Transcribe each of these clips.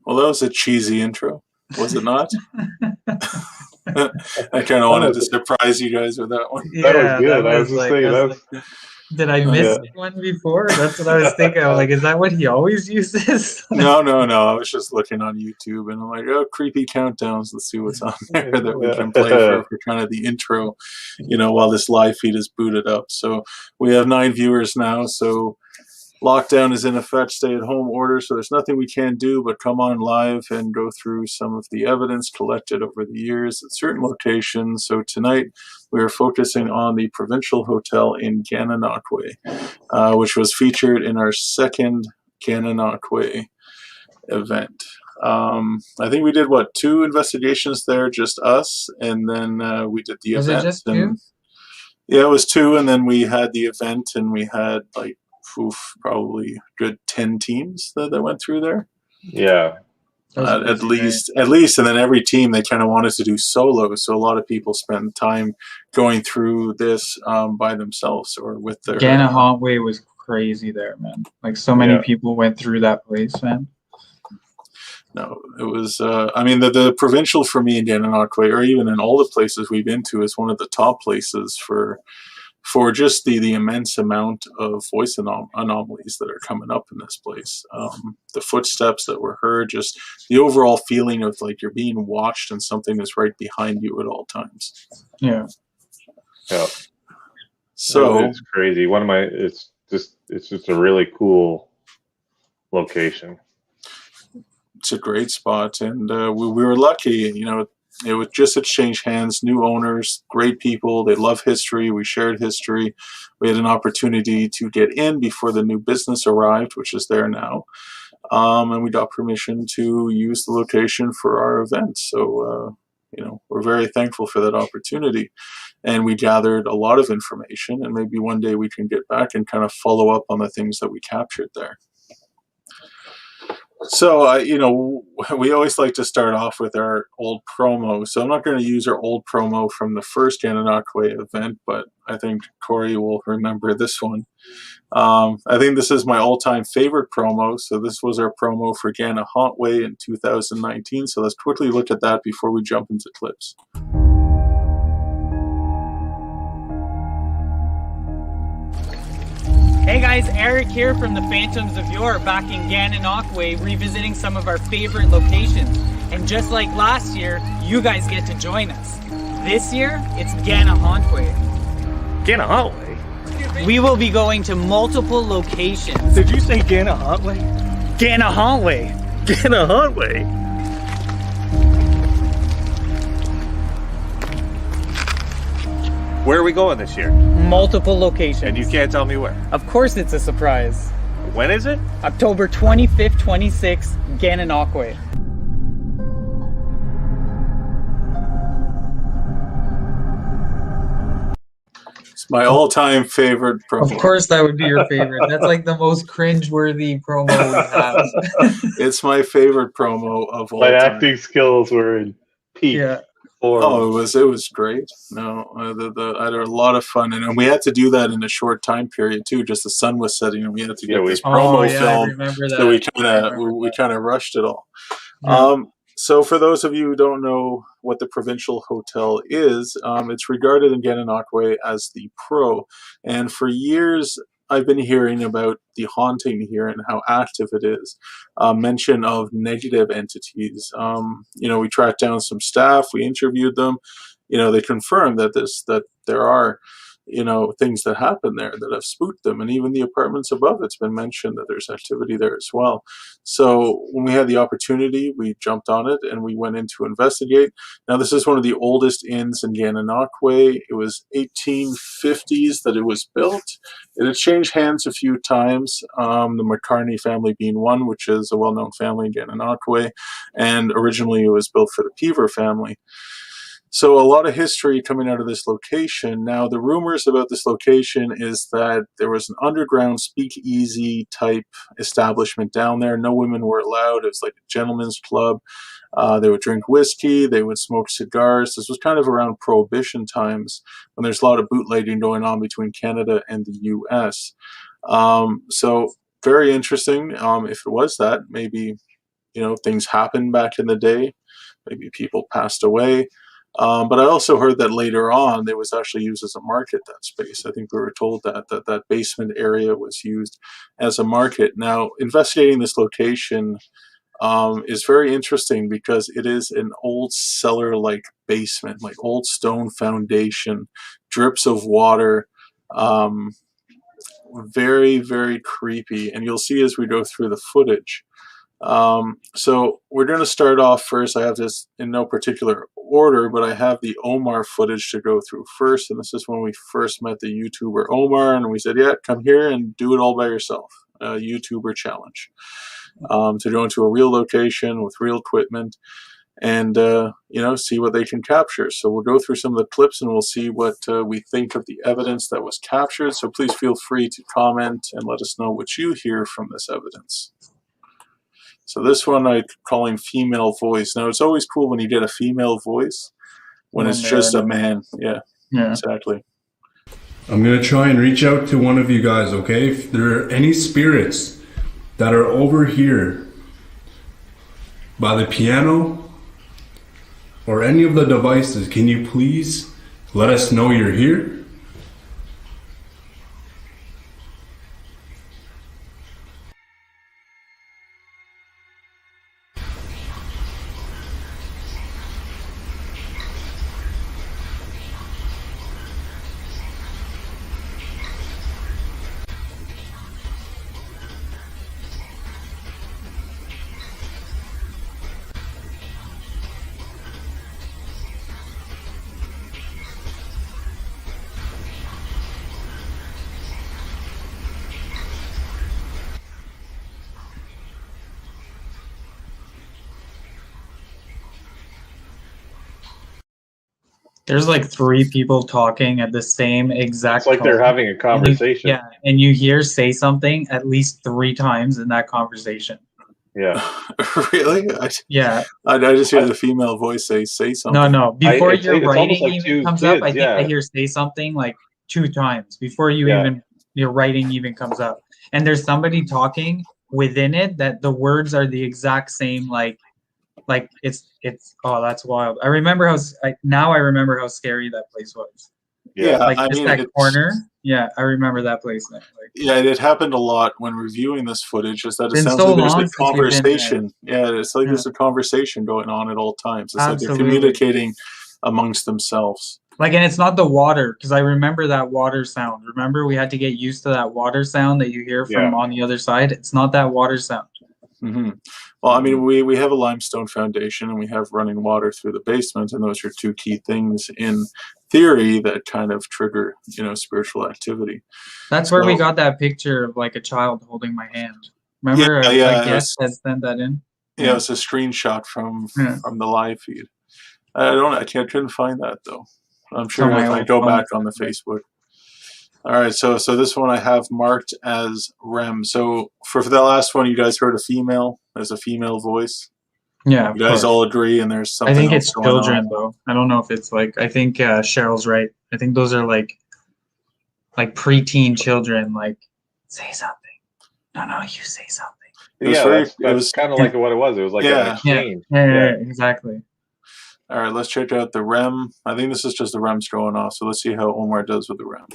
Well, that was a cheesy intro, was it not? I kind of That wanted was to surprise you guys with that one. that was Yeah, that good. I was was just like, saying that's did I miss yeah. Um, one before? That's what I was thinking. I'm like, is that what he always uses? no, no, no. I was just looking on YouTube and I'm like, oh, creepy countdowns. Let's see what's on there that we can play for kind of the intro, while this live feed is booted up. So we have 9 viewers now. So lockdown is in effect, stay at home order. So there's nothing we can do but come on live and go through some of the evidence collected over the years at certain locations. So tonight we are focusing on the Provincial Hotel in Gananoque, which was featured in our second Gananoque event. I think we did what, 2 investigations there, just us, and then we did the Was it event, just two? and yeah, it was 2, and then we had the event, and we had like probably good 10 teams that went through there. Yeah. That's At crazy, right? least, and then every team they kind of wanted to do solo. So a lot of people spend time going through this by themselves or with their Gananoque was crazy there, man. Like so many Yeah. people went through that place, man. No, it was. I mean, the provincial for me in Gananoque, or even in all the places we've been to, is one of the top places for just the immense amount of voice anomalies that are coming up in this place. The footsteps that were heard, just the overall feeling of like you're being watched and something is right behind you at all times. Yeah. Yeah. So It's crazy. It's just a really cool location. it's a great spot, and we were lucky. It would just exchange hands, new owners, great people. They love history. We shared history. We had an opportunity to get in before the new business arrived, which is there now. And we got permission to use the location for our event. So, we're very thankful for that opportunity. And we gathered a lot of information, and maybe one day we can get back and kind of follow up on the things that we captured there. So, we always like to start off with our old promo. So I'm not going to use our old promo from the first Gananoque event, but I think Corey will remember this one. I think this is my all-time favorite promo. So this was our promo for Gananoque in 2019. So let's quickly look at that before we jump into clips. Hey guys, Eric here from the Phantoms of Yore back in Gananoque, revisiting some of our favorite locations. And just like last year, you guys get to join us. This year, it's Gananoque. Gananoque? We will be going to multiple locations. Did you say Gananoque? Gananoque. Gananoque? Where are we going this year? Multiple locations. And you can't tell me where. Of course it's a surprise. When is it? October 25th, 26th, Gananoque. It's my all-time favorite promo. Of course, that would be your favorite. That's like the most cringe-worthy promo we have. It's my favorite promo of all My time. acting skills were in peak Yeah. form. Oh, it was great. No, I had a lot of fun, and we had to do that in a short time period too. Just the sun was setting, and we had to get this promo Oh, yeah, I film. remember that. So we I remember kind of rushed it all. Yeah. So for those of you who don't know what the Provincial Hotel is, it's regarded in Gananoque as the Pro, and for years I've been hearing about the haunting here and how active it is. Mention of negative entities. We tracked down some staff, we interviewed them. They confirmed that there are things that happen there that have spooked them, and even the apartments above, it's been mentioned that there's activity there as well. So when we had the opportunity, we jumped on it and we went in to investigate. Now this is one of the oldest inns in Gananoque. It was 1850s that it was built. It had changed hands a few times, the McCartney family being one, which is a well-known family in Gananoque, and originally it was built for the Peaver family. So a lot of history coming out of this location. Now, the rumors about this location is that there was an underground speakeasy type establishment down there. No women were allowed. It was like a gentleman's club. They would drink whiskey. They would smoke cigars. This was kind of around Prohibition times when there's a lot of bootlegging going on between Canada and the U.S. So very interesting. If it was that, maybe things happened back in the day. Maybe people passed away. But I also heard that later on it was actually used as a market, that space. I think we were told that basement area was used as a market. Now, investigating this location is very interesting because it is an old cellar-like basement, like old stone foundation, drips of water, very, very creepy. And you'll see as we go through the footage. So we're going to start off first. I have this in no particular order, but I have the Omar footage to go through first. And this is when we first met the YouTuber Omar, and we said, yeah, come here and do it all by yourself. YouTuber challenge. To go into a real location with real equipment and, see what they can capture. So we'll go through some of the clips and we'll see what we think of the evidence that was captured. So please feel free to comment and let us know what you hear from this evidence. So this one I'm calling female voice. Now, it's always cool when you get a female voice when it's just a man. Yeah, exactly. I'm going to try and reach out to one of you guys, okay? If there are any spirits that are over here by the piano or any of the devices, can you please let us know you're here? There's like 3 people talking at the same exact It's like they're having a conversation. And you hear say something at least 3 times in that conversation. Yeah. Really? I just hear the female voice say something. No. Before your writing like even comes up, I think I hear say something like 2 times before your writing even comes up. And there's somebody talking within it that the words are the exact same, like it's that's wild. I remember I remember how scary that place was. Yeah, that corner. Yeah, I remember that place now. It happened a lot when reviewing this footage. Is that it sounds so like there's long a conversation. It's like there's a conversation going on at all times. It's like they're communicating amongst themselves. And it's not the water, because I remember that water sound. Remember, we had to get used to that water sound that you hear from on the other side. It's not that water sound. Mm-hmm. Well, we have a limestone foundation and we have running water through the basement, and those are 2 key things in theory that kind of trigger, spiritual activity. That's where we got that picture of like a child holding my hand. Remember, I guess had sent that in. Yeah, it's a screenshot from the live feed. I couldn't find that though. I'm sure if I go back on the Facebook. All right, so this one I have marked as REM. So for the last one, you guys heard a female. There's a female voice. Yeah, you guys all agree, and there's something. I think else it's going children on. though. I don't know if it's like. I think Cheryl's right. I think those are like preteen children. Like, say something. No, you say something. It was kind of like what it was. It was like an exchange. Yeah, exactly. All right, let's check out the REM. I think this is just the REMs going off. So let's see how Omar does with the REM.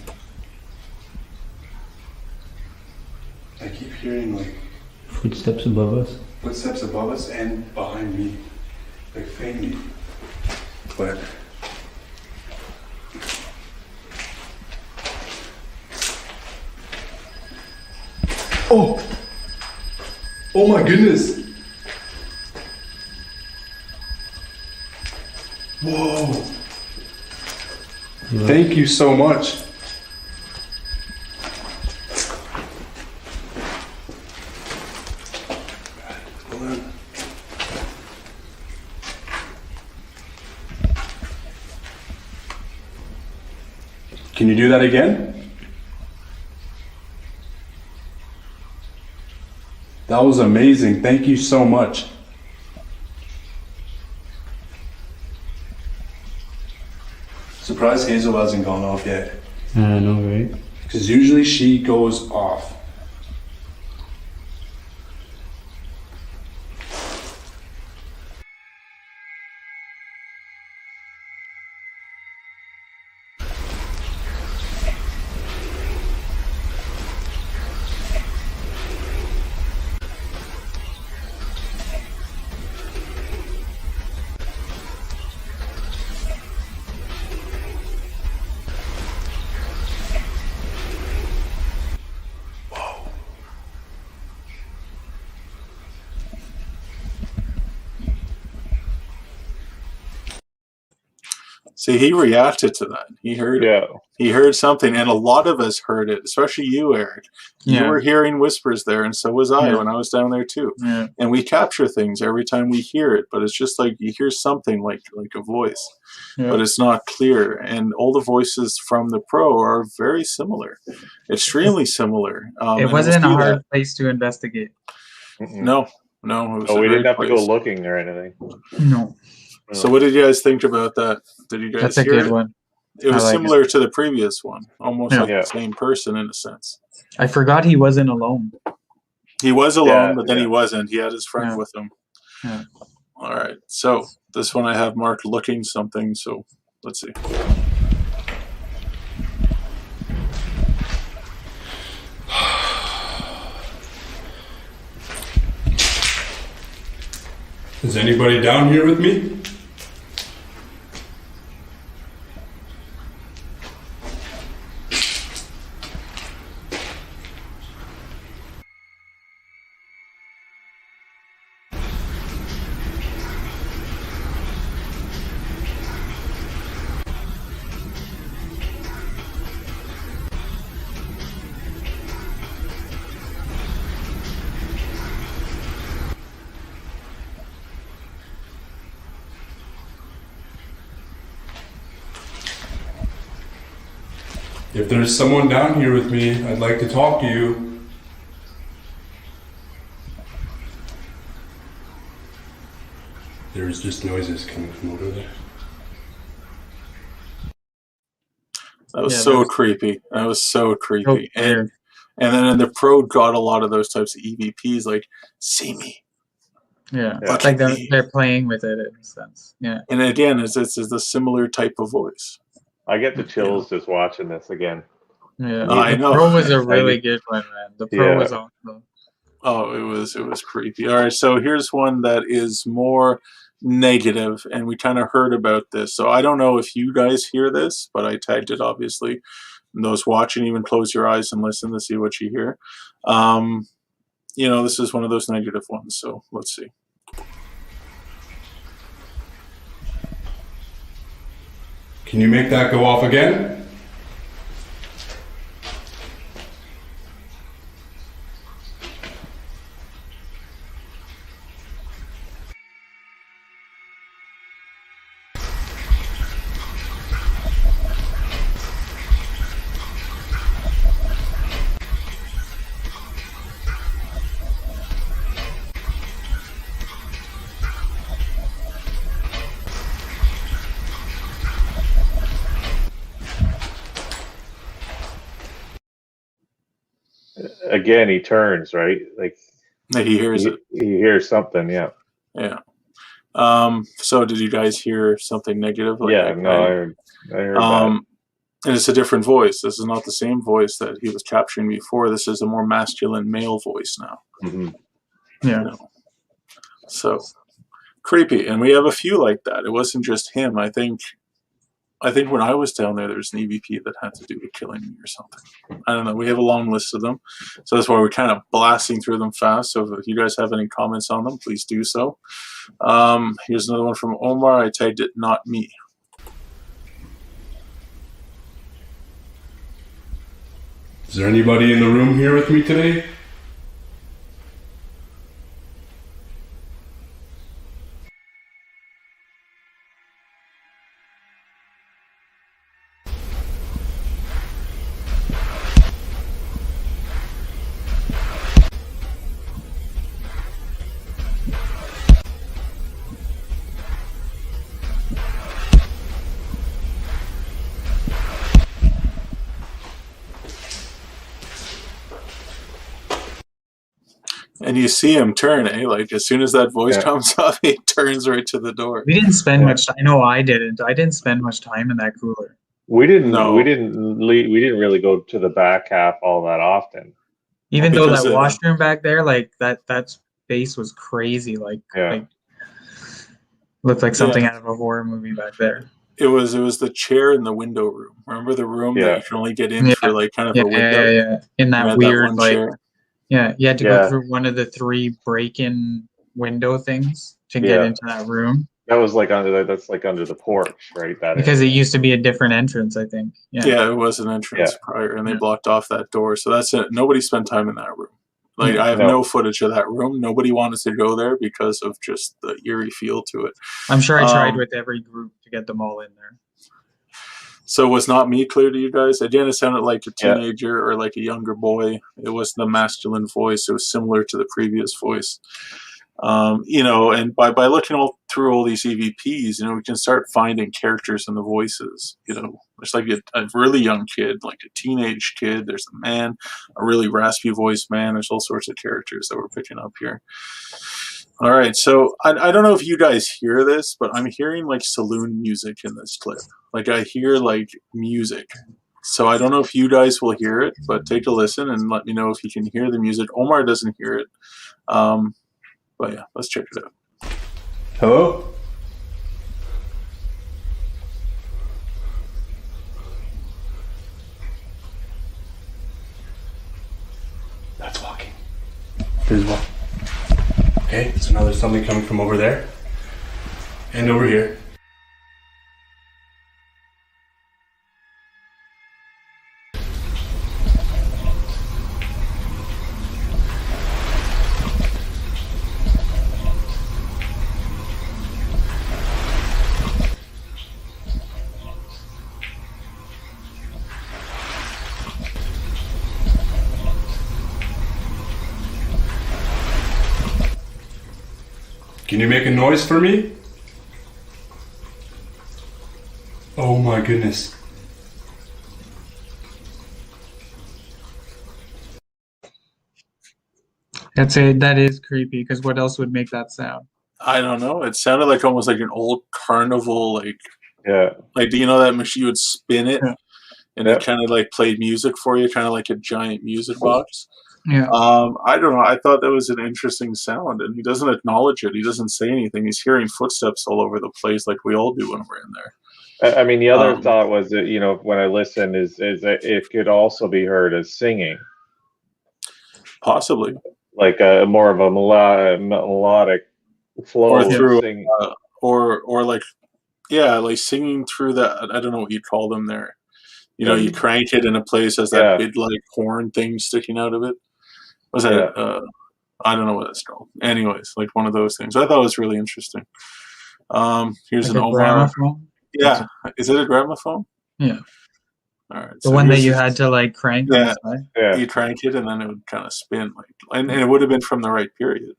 I keep hearing like footsteps above us. Footsteps above us and behind me, like faintly. But oh my goodness! Whoa! Thank you so much. Can you do that again? That was amazing. Thank you so much. Surprised Hazel hasn't gone off yet. I know, right? Because usually she goes off. See, he reacted to that. He heard it. Yeah. He heard something, and a lot of us heard it, especially you, Eric. You Yeah. were hearing whispers there, and so was I Yeah. when I was down there too. Yeah. And we capture things every time we hear it, but it's just like you hear something like a voice, Yeah. but it's not clear. And all the voices from the pro are very similar, extremely similar. It and wasn't we'll a see hard that. place to investigate. Mm-mm. No, it was Oh, a we great didn't have to go place. looking or anything. No, So, what did you guys think about that? Did you guys that's a hear good it? one. It was I like similar to the previous one, almost Yeah. like Yeah. the same person in a sense. I forgot he wasn't alone. He was alone, Yeah, but then he yeah. wasn't. He had his friend Yeah. with him. Yeah. All right. So this one I have marked looking something. So let's see. Is anybody down here with me? If there's someone down here with me, I'd like to talk to you. There's just noises coming from over there. That was Yeah, so that was- creepy. That was so Oh, creepy. weird. And then the pro got a lot of those types of EVPs, like "see me." Yeah, Yeah. it's like they're playing with it in a sense. Yeah, And again, it's a similar type of voice. I get the chills just watching this again. yeah. I The know. Pro was a really good one, man. The Pro Yeah. was awesome. Oh, it was creepy. All right, so here's one that is more negative, and we kind of heard about this. So I don't know if you guys hear this, but I tagged it obviously. And those watching, even close your eyes and listen to see what you hear. This is one of those negative ones. So let's see. Can you make that go off again? Again, he turns, right? Like He hears it. he hears something, yeah. Yeah. So did you guys hear something negative? Yeah, no, I heard that. And it's a different voice. This is not the same voice that he was capturing before. This is a more masculine male voice now. Mm-hmm. Yeah. You know? So creepy. And we have a few like that. It wasn't just him. I think when I was down there was an EVP that had to do with killing me or something. I don't know. We have a long list of them. So that's why we're kind of blasting through them fast. So if you guys have any comments on them, please do so. Here's another one from Omar. I tagged it, not me. Is there anybody in the room here with me today? And you see him turn, eh? Like as soon as that voice Yeah. comes up, he turns right to the door. We didn't spend Yeah. much time. No, I didn't. I didn't spend much time in that cooler. We didn't No. we didn't really go to the back half all that often. Even though Because, that washroom back there, like that space was crazy. Like, Yeah. like looked like something out of a horror movie back there. It was the chair in the window room. Remember the room Yeah. that you can only get in Yeah. for like kind of Yeah, a window? yeah. In You that had weird, one like, chair. yeah, you had to Yeah. go through one of the 3 break-in window things to get Yeah. into that room. That was like that's like under the porch, right? That Because it area. used to be a different entrance, I think. Yeah, it was an entrance Yeah. prior, and they Yeah. blocked off that door. So that's it. Nobody spent time in that room. Like, I have No. no footage of that room. Nobody wanted to go there because of just the eerie feel to it. I'm sure I tried with every group to get them all in there. So was not me clear to you guys? Again, it sounded like a Yeah. teenager or like a younger boy. It was the masculine voice. It was similar to the previous voice. You know, and by looking all through all these EVPs, you know, we can start finding characters in the voices. You know, there's like a really young kid, like a teenage kid. There's a man, a really raspy voiced man. There's all sorts of characters that we're picking up here. All right, so I don't know if you guys hear this, but I'm hearing like saloon music in this clip. Like I hear like music. So I don't know if you guys will hear it, but take a listen and let me know if you can hear the music. Omar doesn't hear it. But yeah, let's check it out. Hello? That's walking. There's one. Okay, so now there's something coming from over there. And over here. Can you make a noise for me? Oh my goodness. That is creepy, because what else would make that sound? I don't know. It sounded like almost like an old carnival, like you know that machine, you would spin it, and it kind of like played music for you, kind of like a giant music box. Yeah. I don't know. I thought that was an interesting sound, and he doesn't acknowledge it. He doesn't say anything. He's hearing footsteps all over the place, like we all do when we're in there. I mean, the other thought was that, you know, when I listened, is that it could also be heard as singing, possibly, like a more of a melodic flow, or through, singing. or like, yeah, like singing through that. I don't know what you call them there. You know, you crank it and it plays as that big like horn thing sticking out of it. Was that? I don't know what that's called. Anyways, like one of those things. I thought it was really interesting. Here's Like an a Omar. gramophone? Yeah, is it a gramophone? Yeah. All right. The one that you had to like crank. Yeah, yeah. You crank it and then it would kind of spin, like, and it would have been from the right period,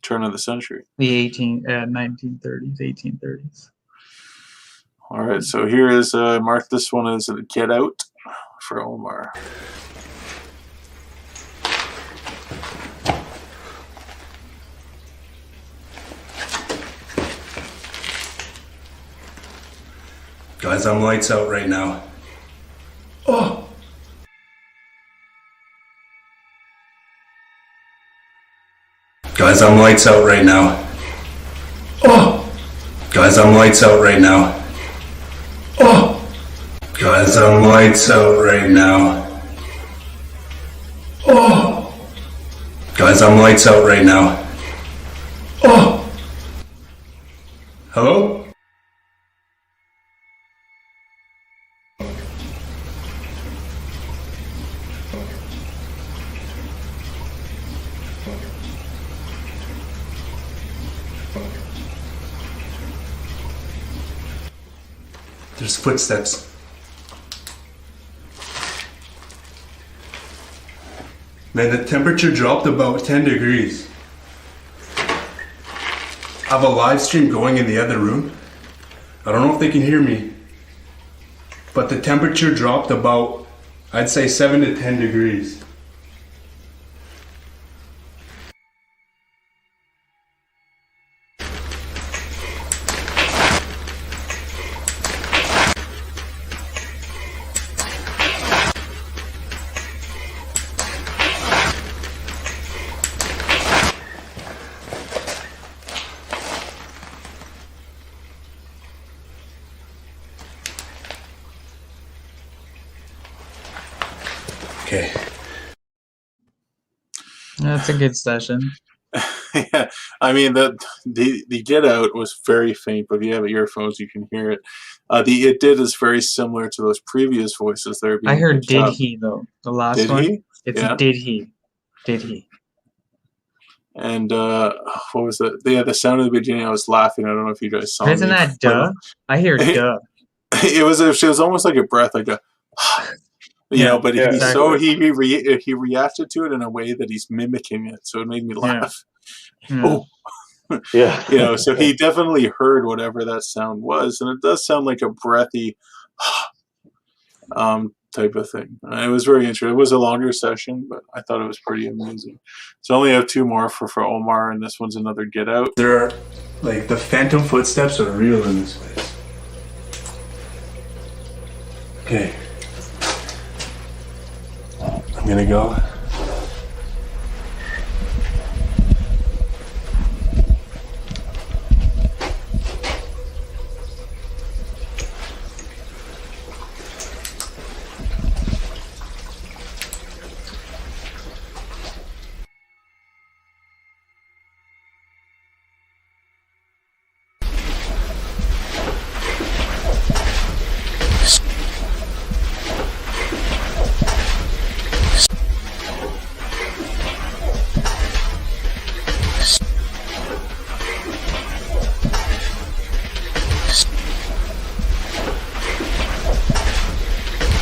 turn of the century. The 1930s, 1830s. All right, so here is mark this one as a Get Out for Omar. Guys, I'm lights out right now. Oh! Guys, I'm lights out right now. Oh! Guys, I'm lights out right now. Oh! Guys, I'm lights out right now. Oh! Guys, I'm lights out right now. Oh! Hello? There's footsteps. Man, the temperature dropped about 10 degrees. I have a live stream going in the other room. I don't know if they can hear me, but the temperature dropped about, I'd say 7 to 10 degrees. Okay. That's a good session. Yeah, I mean the get out was very faint, but if you have earphones, you can hear it. The it did is very similar to those previous voices that are I being heard picked did up. he though. The last Did one. he? It's Yeah. did he. Did he. And what was that? Yeah, the sound of the beginning. I was laughing. I don't know if you guys saw Isn't me. that duh? I hear duh. It was almost like a breath, like a. But Yeah, he reacted to it in a way that he's mimicking it, so it made me laugh. Yeah. Oh, yeah. so he definitely heard whatever that sound was, and it does sound like a breathy type of thing. It was very interesting. It was a longer session, but I thought it was pretty amusing. So I only have two more for Omar, and this one's another get out. There are, like, the phantom footsteps are real in this place. Okay. I'm gonna go.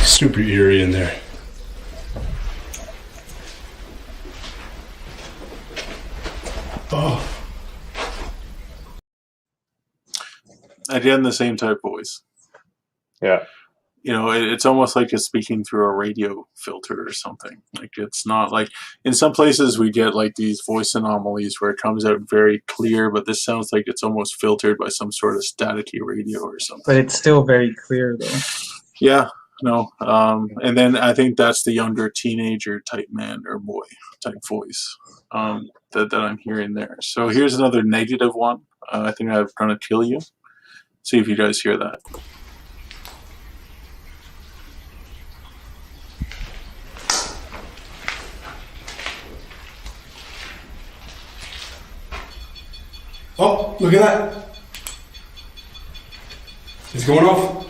Super eerie in there. Oh. Again, the same type voice. Yeah. It's almost like it's speaking through a radio filter or something. Like, it's not like in some places we get like these voice anomalies where it comes out very clear, but this sounds like it's almost filtered by some sort of staticky radio or something. But it's still very clear though. Yeah, no. And then I think that's the younger teenager type man or boy type voice that I'm hearing there. So here's another negative one. I think I'm gonna kill you. See if you guys hear that. Oh, look at that. It's going off.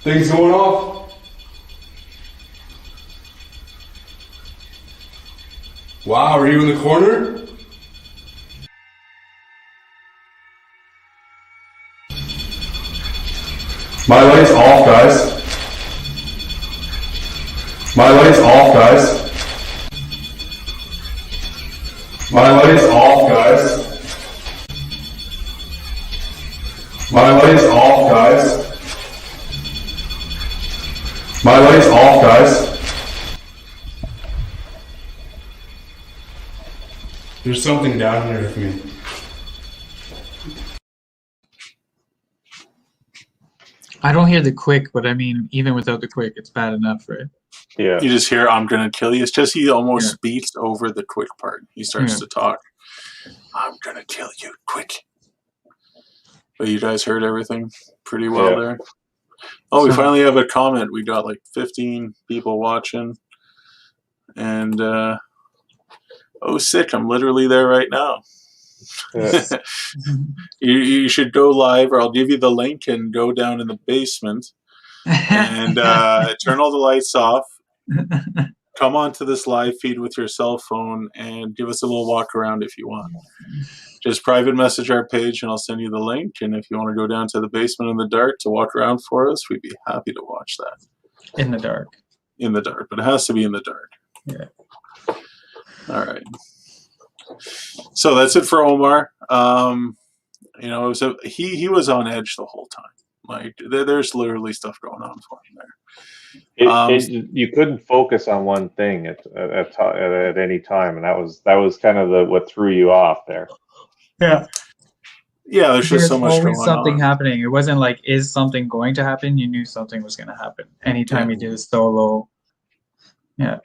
Things going off. Wow, are you in the corner? My light's off, guys. My light's off, guys. My light's off, guys. My light's off, guys. My light's off, guys. There's something down here with me. I don't hear the quick, but I mean, even without the quick, it's bad enough, right? Yeah. You just hear, I'm going to kill you. It's just he almost speaks over the quick part. He starts to talk. I'm going to kill you, quick. But you guys heard everything pretty well there. Oh, we finally have a comment. We got like 15 people watching. And, oh, sick. I'm literally there right now. Yeah. You should go live, or I'll give you the link and go down in the basement and turn all the lights off. Come onto this live feed with your cell phone and give us a little walk around if you want. Just private message our page and I'll send you the link. And if you want to go down to the basement in the dark to walk around for us, we'd be happy to watch that. In the dark. In the dark, but it has to be in the dark. Yeah. All right. So that's it for Omar. It was he was on edge the whole time. Like there's literally stuff going on for him there. You couldn't focus on one thing at any time, and that was kind of what threw you off there. Yeah. Yeah, there's just so much going always something on. happening. It wasn't like, is something going to happen? You knew something was going to happen anytime you did a solo. Yeah.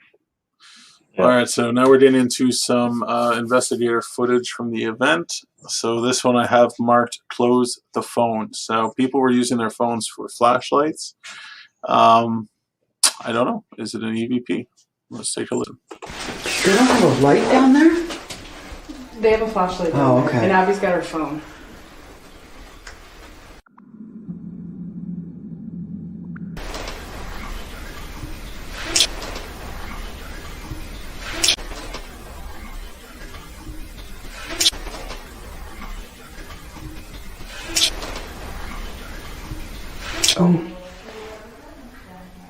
All right, so now we're getting into some investigator footage from the event. So this one I have marked close the phone. So people were using their phones for flashlights. I don't know. Is it an EVP? Let's take a look. They don't have a light down there? They have a flashlight. Oh, okay. And Abby's got her phone.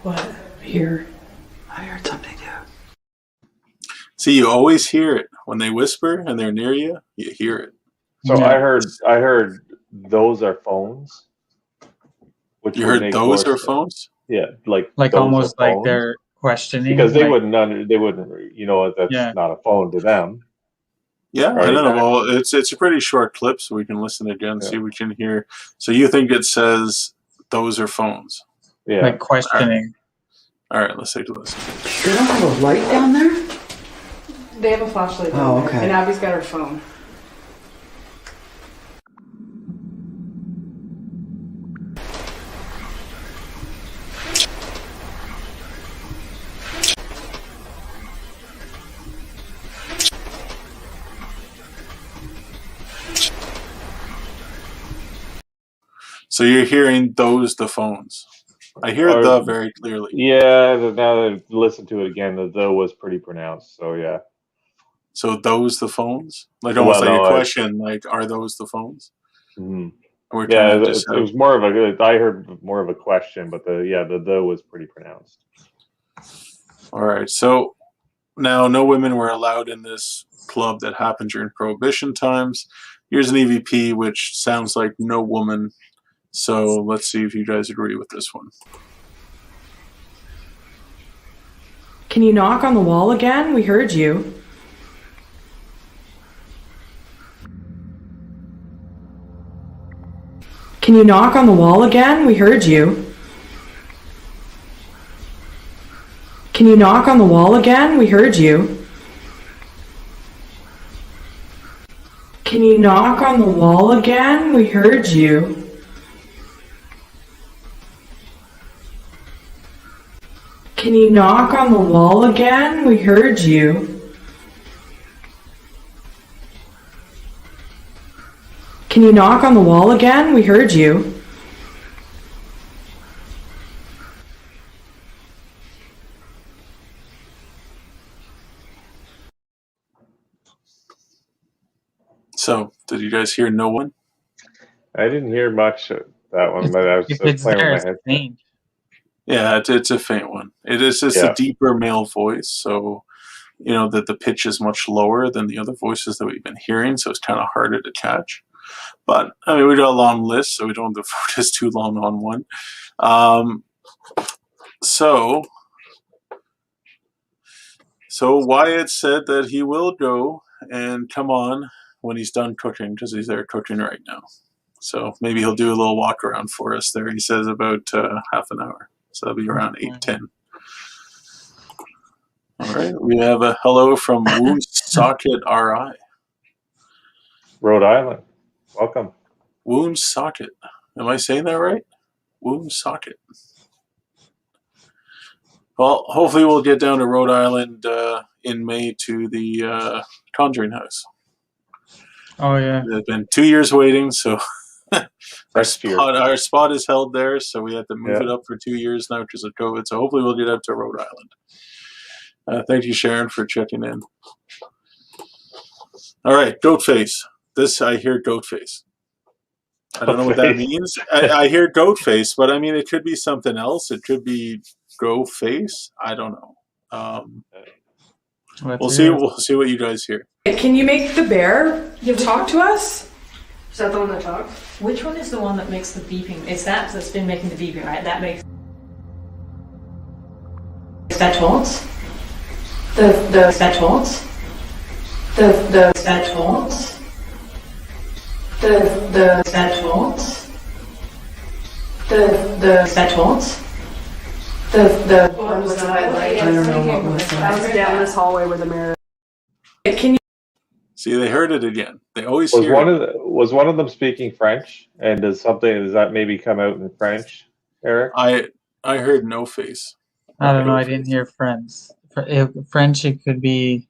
What? Here. I heard something too. See, you always hear it when they whisper and they're near you. You hear it. So Yeah. I heard those are phones. Which You would heard make those more are sense. phones? Yeah, like Like those almost are like phones. they're questioning. Because they like, wouldn't you know, that's Yeah. not a phone to them. Yeah, Right. I don't know. Well, it's a pretty short clip, so we can listen again, Yeah. see what we can hear. So you think it says those are phones? Yeah. like questioning. All right, let's take a listen. They don't have a light down there? They have a flashlight. Oh, okay. And Abby's got her phone. So you're hearing those the phones. I hear Or- the very clearly. Yeah, now that I listen to it again, the was pretty pronounced. So yeah. So those the phones? Like almost Well, like no, a question, like are those the phones? Mhm. We're Yeah, trying to it just was more of a. I heard more of a question, but the was pretty pronounced. All right. So now no women were allowed in this club that happened during Prohibition times. Here's an EVP, which sounds like no woman. So let's see if you guys agree with this one. Can you knock on the wall again? We heard you. Can you knock on the wall again? We heard you. Can you knock on the wall again? We heard you. Can you knock on the wall again? We heard you. Can you knock on the wall again? We heard you. Can you knock on the wall again? We heard you. So did you guys hear no one? I didn't hear much of that one, but I was If just it's playing there, with it's my head. faint. Yeah, it's a faint one. It is just Yeah. a deeper male voice, so you know that the pitch is much lower than the other voices that we've been hearing, so it's kind of harder to catch. But I mean, we got a long list, so we don't have to focus too long on one. So Wyatt said that he will go and come on when he's done cooking, because he's there cooking right now. So maybe he'll do a little walk around for us there. He says about half an hour. So that'll be around 8:10. All right. We have a hello from Woonsocket RI. Rhode Island. Welcome. Woonsocket. Am I saying that right? Woonsocket. Well, hopefully we'll get down to Rhode Island in May to the Conjuring House. Oh yeah. It's been 2 years waiting, so Next year. our spot is held there, so we had to move Yeah. it up for 2 years now because of COVID. So hopefully we'll get up to Rhode Island. Thank you, Sharon, for checking in. All right, goat face. This I hear goat face. I don't know what that means. I hear goat face, but I mean it could be something else. It could be go face. I don't know. We'll see. We'll see what you guys hear. Can you make the bear talk to us? Is that the one that talks? Which one is the one that makes the beeping? It's that that's been making the beeping, right? That makes. Is that taunts? Is that taunts? Is that taunts? Is that taunts? Is that taunts? What was that? I don't know what was that. I was down this hallway with a mirror. Can you? See, they heard it again. They always Was hear it. was one of them speaking French? And does that maybe come out in French, Eric? I heard no face. I don't know. I didn't hear French. French, it could be.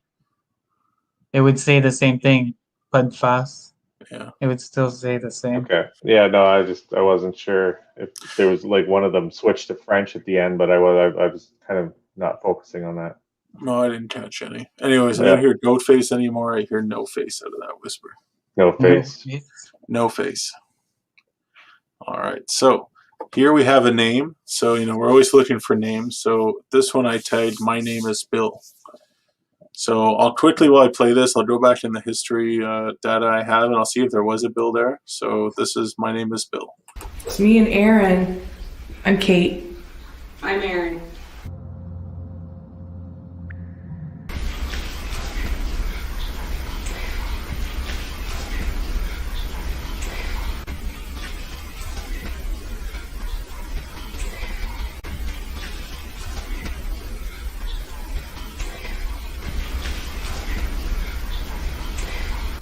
It would say the same thing. but fast, Yeah. it would still say the same. Okay. Yeah. No, I wasn't sure if there was like one of them switched to French at the end, but I was kind of not focusing on that. No, I didn't catch any. Anyways, I Yeah. don't hear goat face anymore. I hear no face out of that whisper. No face. No face. All right. So here we have a name. So, we're always looking for names. So this one I tagged, my name is Bill. So I'll quickly, while I play this, I'll go back in the history data I have, and I'll see if there was a Bill there. So this is, my name is Bill. It's me and Aaron. I'm Kate. I'm Erin.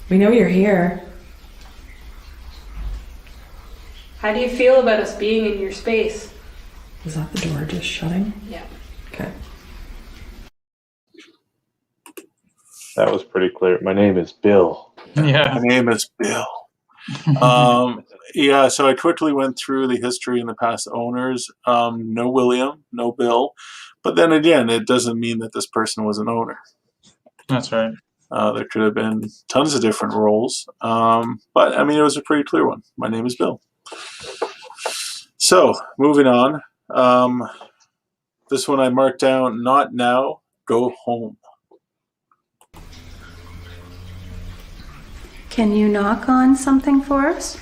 We know you're here. How do you feel about us being in your space? Is that the door just shutting? Yeah. Okay. That was pretty clear. My name is Bill. Yeah. My name is Bill. Yeah, so I quickly went through the history and the past owners. No William, no Bill. But then again, it doesn't mean that this person was an owner. That's right. There could have been tons of different roles. But, I mean, it was a pretty clear one. My name is Bill. So, moving on. This one I marked down, not now, go home. Can you knock on something for us?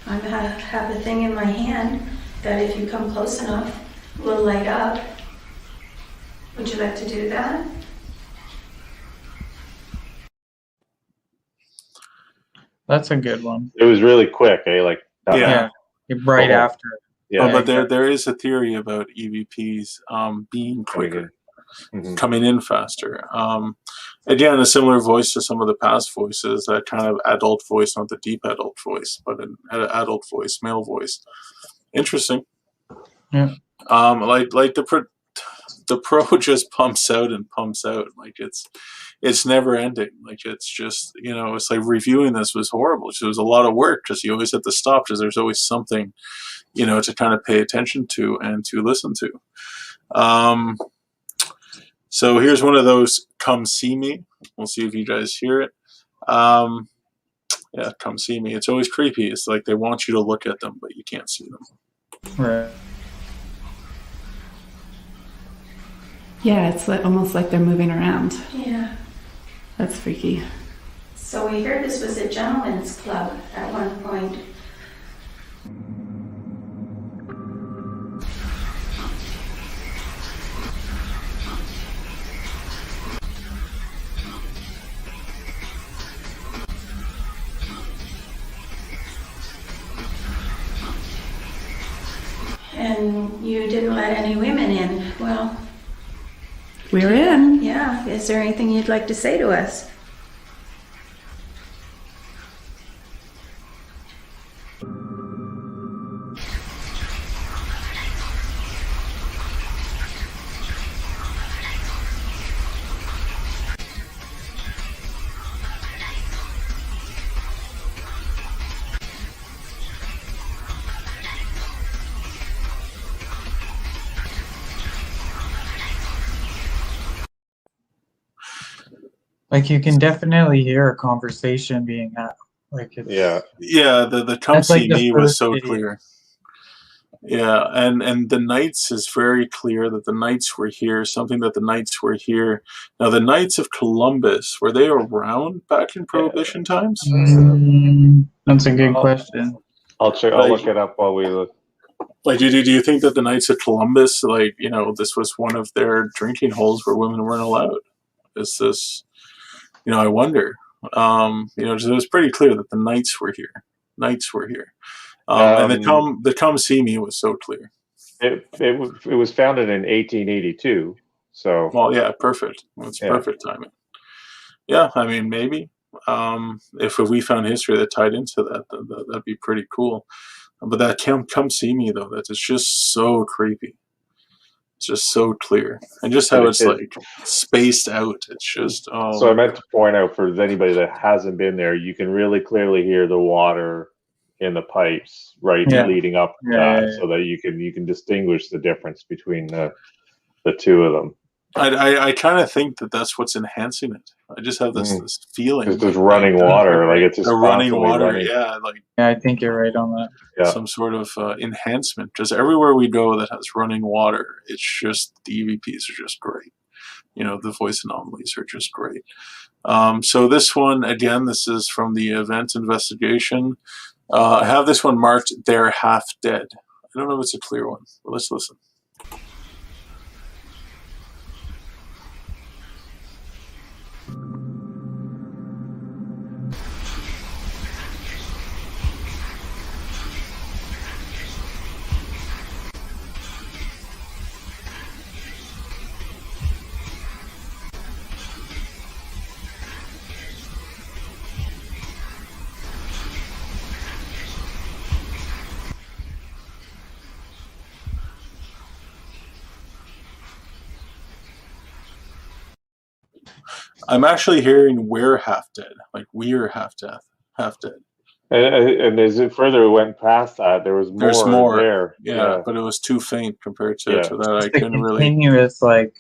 I have a thing in my hand that if you come close enough will light up. Would you like to do that? That's a good one. It was really quick, eh? Like Yeah. Right after. Yeah. But there is a theory about EVPs being quicker, coming in faster. Again, a similar voice to some of the past voices, that kind of adult voice, not the deep adult voice, but an adult voice, male voice. Interesting. Yeah. Like the pro just pumps out and pumps out. Like it's never ending. Like it's just, it's like reviewing this was horrible. It was a lot of work because you always have to stop because there's always something, to kind of pay attention to and to listen to. So here's one of those, come see me. We'll see if you guys hear it. Yeah, come see me. It's always creepy. It's like they want you to look at them, but you can't see them. Right. Yeah, it's almost like they're moving around. Yeah. That's freaky. So we heard this was a gentleman's club at one point. And you didn't let any women in. Well, We're in. yeah. Is there anything you'd like to say to us? Like you can definitely hear a conversation being had. Like it's, Yeah, the come That's like see the me was first so video. clear. Yeah, and the Knights is very clear that the Knights were here, something that the Knights were here. Now, the Knights of Columbus, were they around back in Prohibition times? That's a good question. I'll check. I'll look it up while we look. Like, do you think that the Knights of Columbus, like, this was one of their drinking holes where women weren't allowed? is this? I wonder. It was pretty clear that the Knights were here. And the come see me was so clear. It was founded in 1882. So well, yeah, perfect. It's perfect timing. Yeah, I mean, maybe if we found history that tied into that, that'd be pretty cool. But that come see me though, that is just so creepy. It's just so clear, and just how it's like spaced out. It's just So I meant to point out for anybody that hasn't been there, you can really clearly hear the water in the pipes leading up to that, so that you can distinguish the difference between the two of them. I kind of think that's what's enhancing it. I just have this feeling. Because there's running water, like it's just running water. Running. Yeah, I think you're right on that. Yeah. Some sort of enhancement. Just everywhere we go that has running water, it's just the EVPs are just great. The voice anomalies are just great. So this one again, this is from the event investigation. I have this one marked "They're half dead." I don't know if it's a clear one, but let's listen. I'm actually hearing "we're half dead," like we're half dead. And as it further went past that, there was more. There's more there. Yeah, but it was too faint compared to that. I couldn't really. Continuous, like.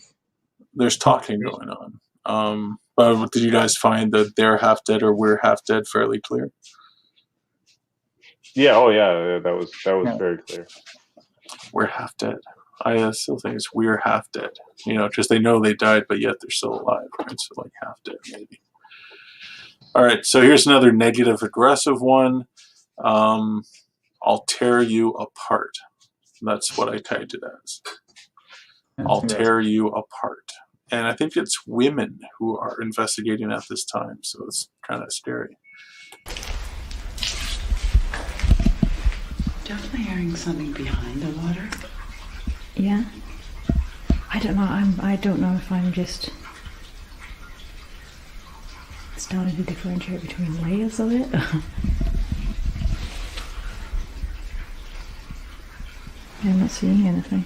There's talking going on. But did you guys find that "they're half dead" or "we're half dead" fairly clear? Yeah. Oh, yeah. That was very clear. We're half dead. I still think it's "we're half dead." Just they know they died, but yet they're still alive, right? So like half dead, maybe. All right. So here's another negative, aggressive one. I'll tear you apart. That's what I tagged it as. I'll tear you apart. And I think it's women who are investigating at this time, so it's kind of scary. Definitely hearing something behind the water. Yeah. I don't know. I don't know if I'm just starting to differentiate between layers of it. I'm not seeing anything.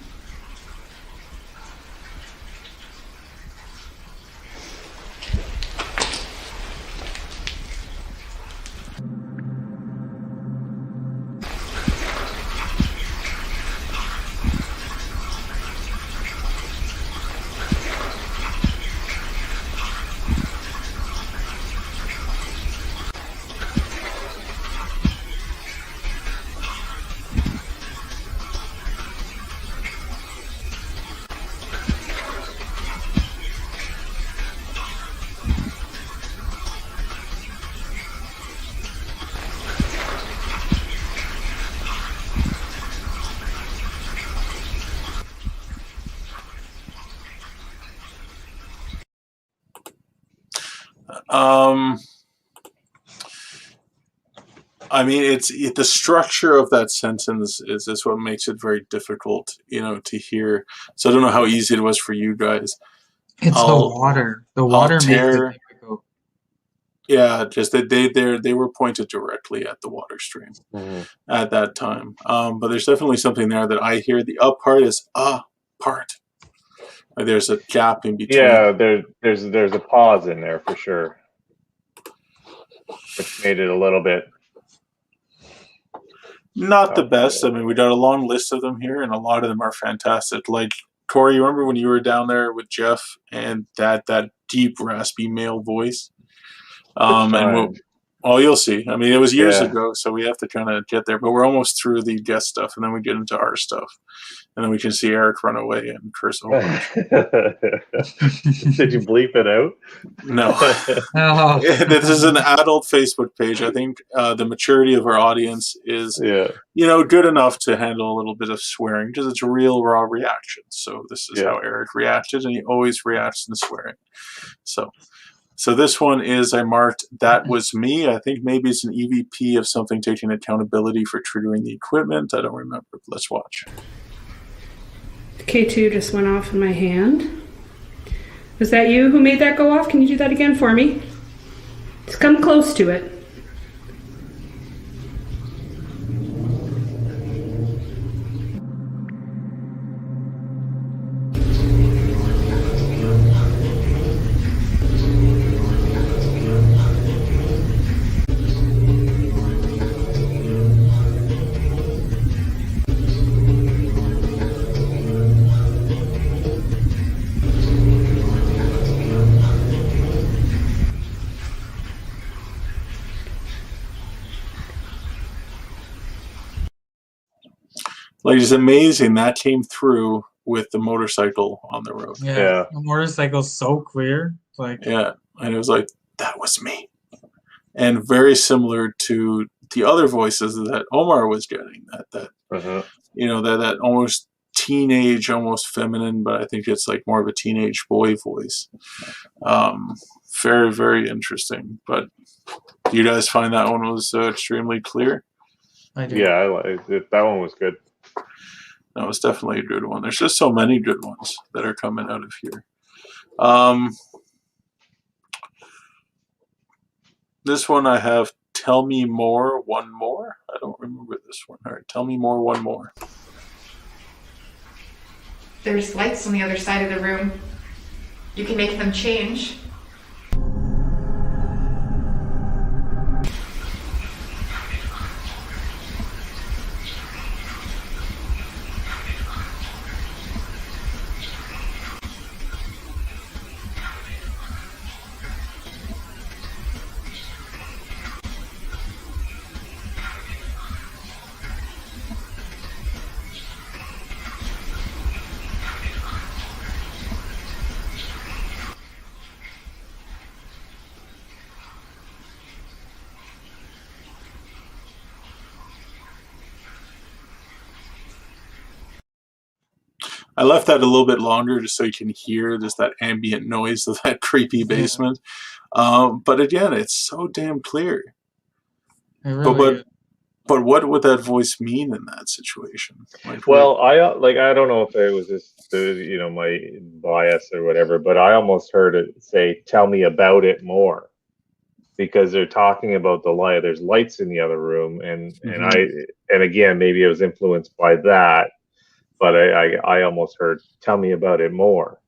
I mean, it's the structure of that sentence is what makes it very difficult, to hear. So I don't know how easy it was for you guys. It's the water. The water makes it difficult. Yeah, just that they were pointed directly at the water stream at that time. But there's definitely something there that I hear. The up part is part. Like there's a gap in between. Yeah, there's a pause in there for sure, which made it a little bit. Not the best. I mean, we got a long list of them here, and a lot of them are fantastic. Like, Corey, you remember when you were down there with Jeff and that deep, raspy male voice? And Oh, you'll see. I mean, it was years Yeah. ago, so we have to kind of get there. But we're almost through the guest stuff, and then we get into our stuff, and then we can see Eric run away and curse a whole bunch. Did you bleep it out? No. Oh. This is an adult Facebook page. I think the maturity of our audience is, Yeah. good enough to handle a little bit of swearing because it's real raw reaction. So this is how Eric reacted, and he always reacts in swearing. So this one is, I marked, that was me. I think maybe it's an EVP of something taking accountability for triggering the equipment. I don't remember. Let's watch. K2 just went off in my hand. Was that you who made that go off? Can you do that again for me? Just come close to it. Like, it's amazing that came through with the motorcycle on the road. Yeah. The motorcycle's so clear. Like, yeah. And it was like, that was me. And very similar to the other voices that Omar was getting. That almost teenage, almost feminine, but I think it's like more of a teenage boy voice. Very, very interesting. But do you guys find that one was extremely clear? I do. Yeah, I liked it. That one was good. That was definitely a good one. There's just so many good ones that are coming out of here. This one I have, tell me more, one more. I don't remember this one. All right, tell me more, one more. There's lights on the other side of the room. You can make them change. I left that a little bit longer just so you can hear just that ambient noise of that creepy basement. But again, it's so damn clear. It really is. But what would that voice mean in that situation? Like, well, I don't know if it was just my bias or whatever, but I almost heard it say, "Tell me about it more," because they're talking about the light. There's lights in the other room, and again, maybe it was influenced by that. But I almost heard, "Tell me about it more."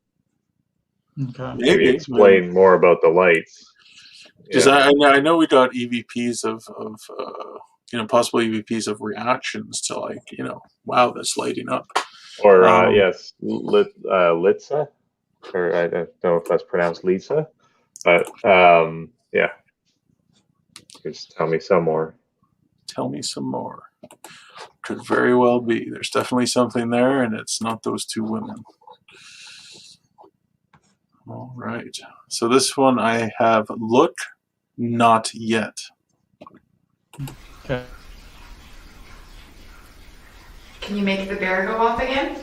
Okay. Maybe explain more about the lights. Because I know we got EVPs of possible EVPs of reactions to, like, wow, that's lighting up. Or yes, Litsa, or I don't know if that's pronounced Lisa, but yeah. Just tell me some more. Tell me some more. Could very well be. There's definitely something there, and it's not those two women. All right. So this one I have, look, not yet. Okay. Can you make the bear go off again?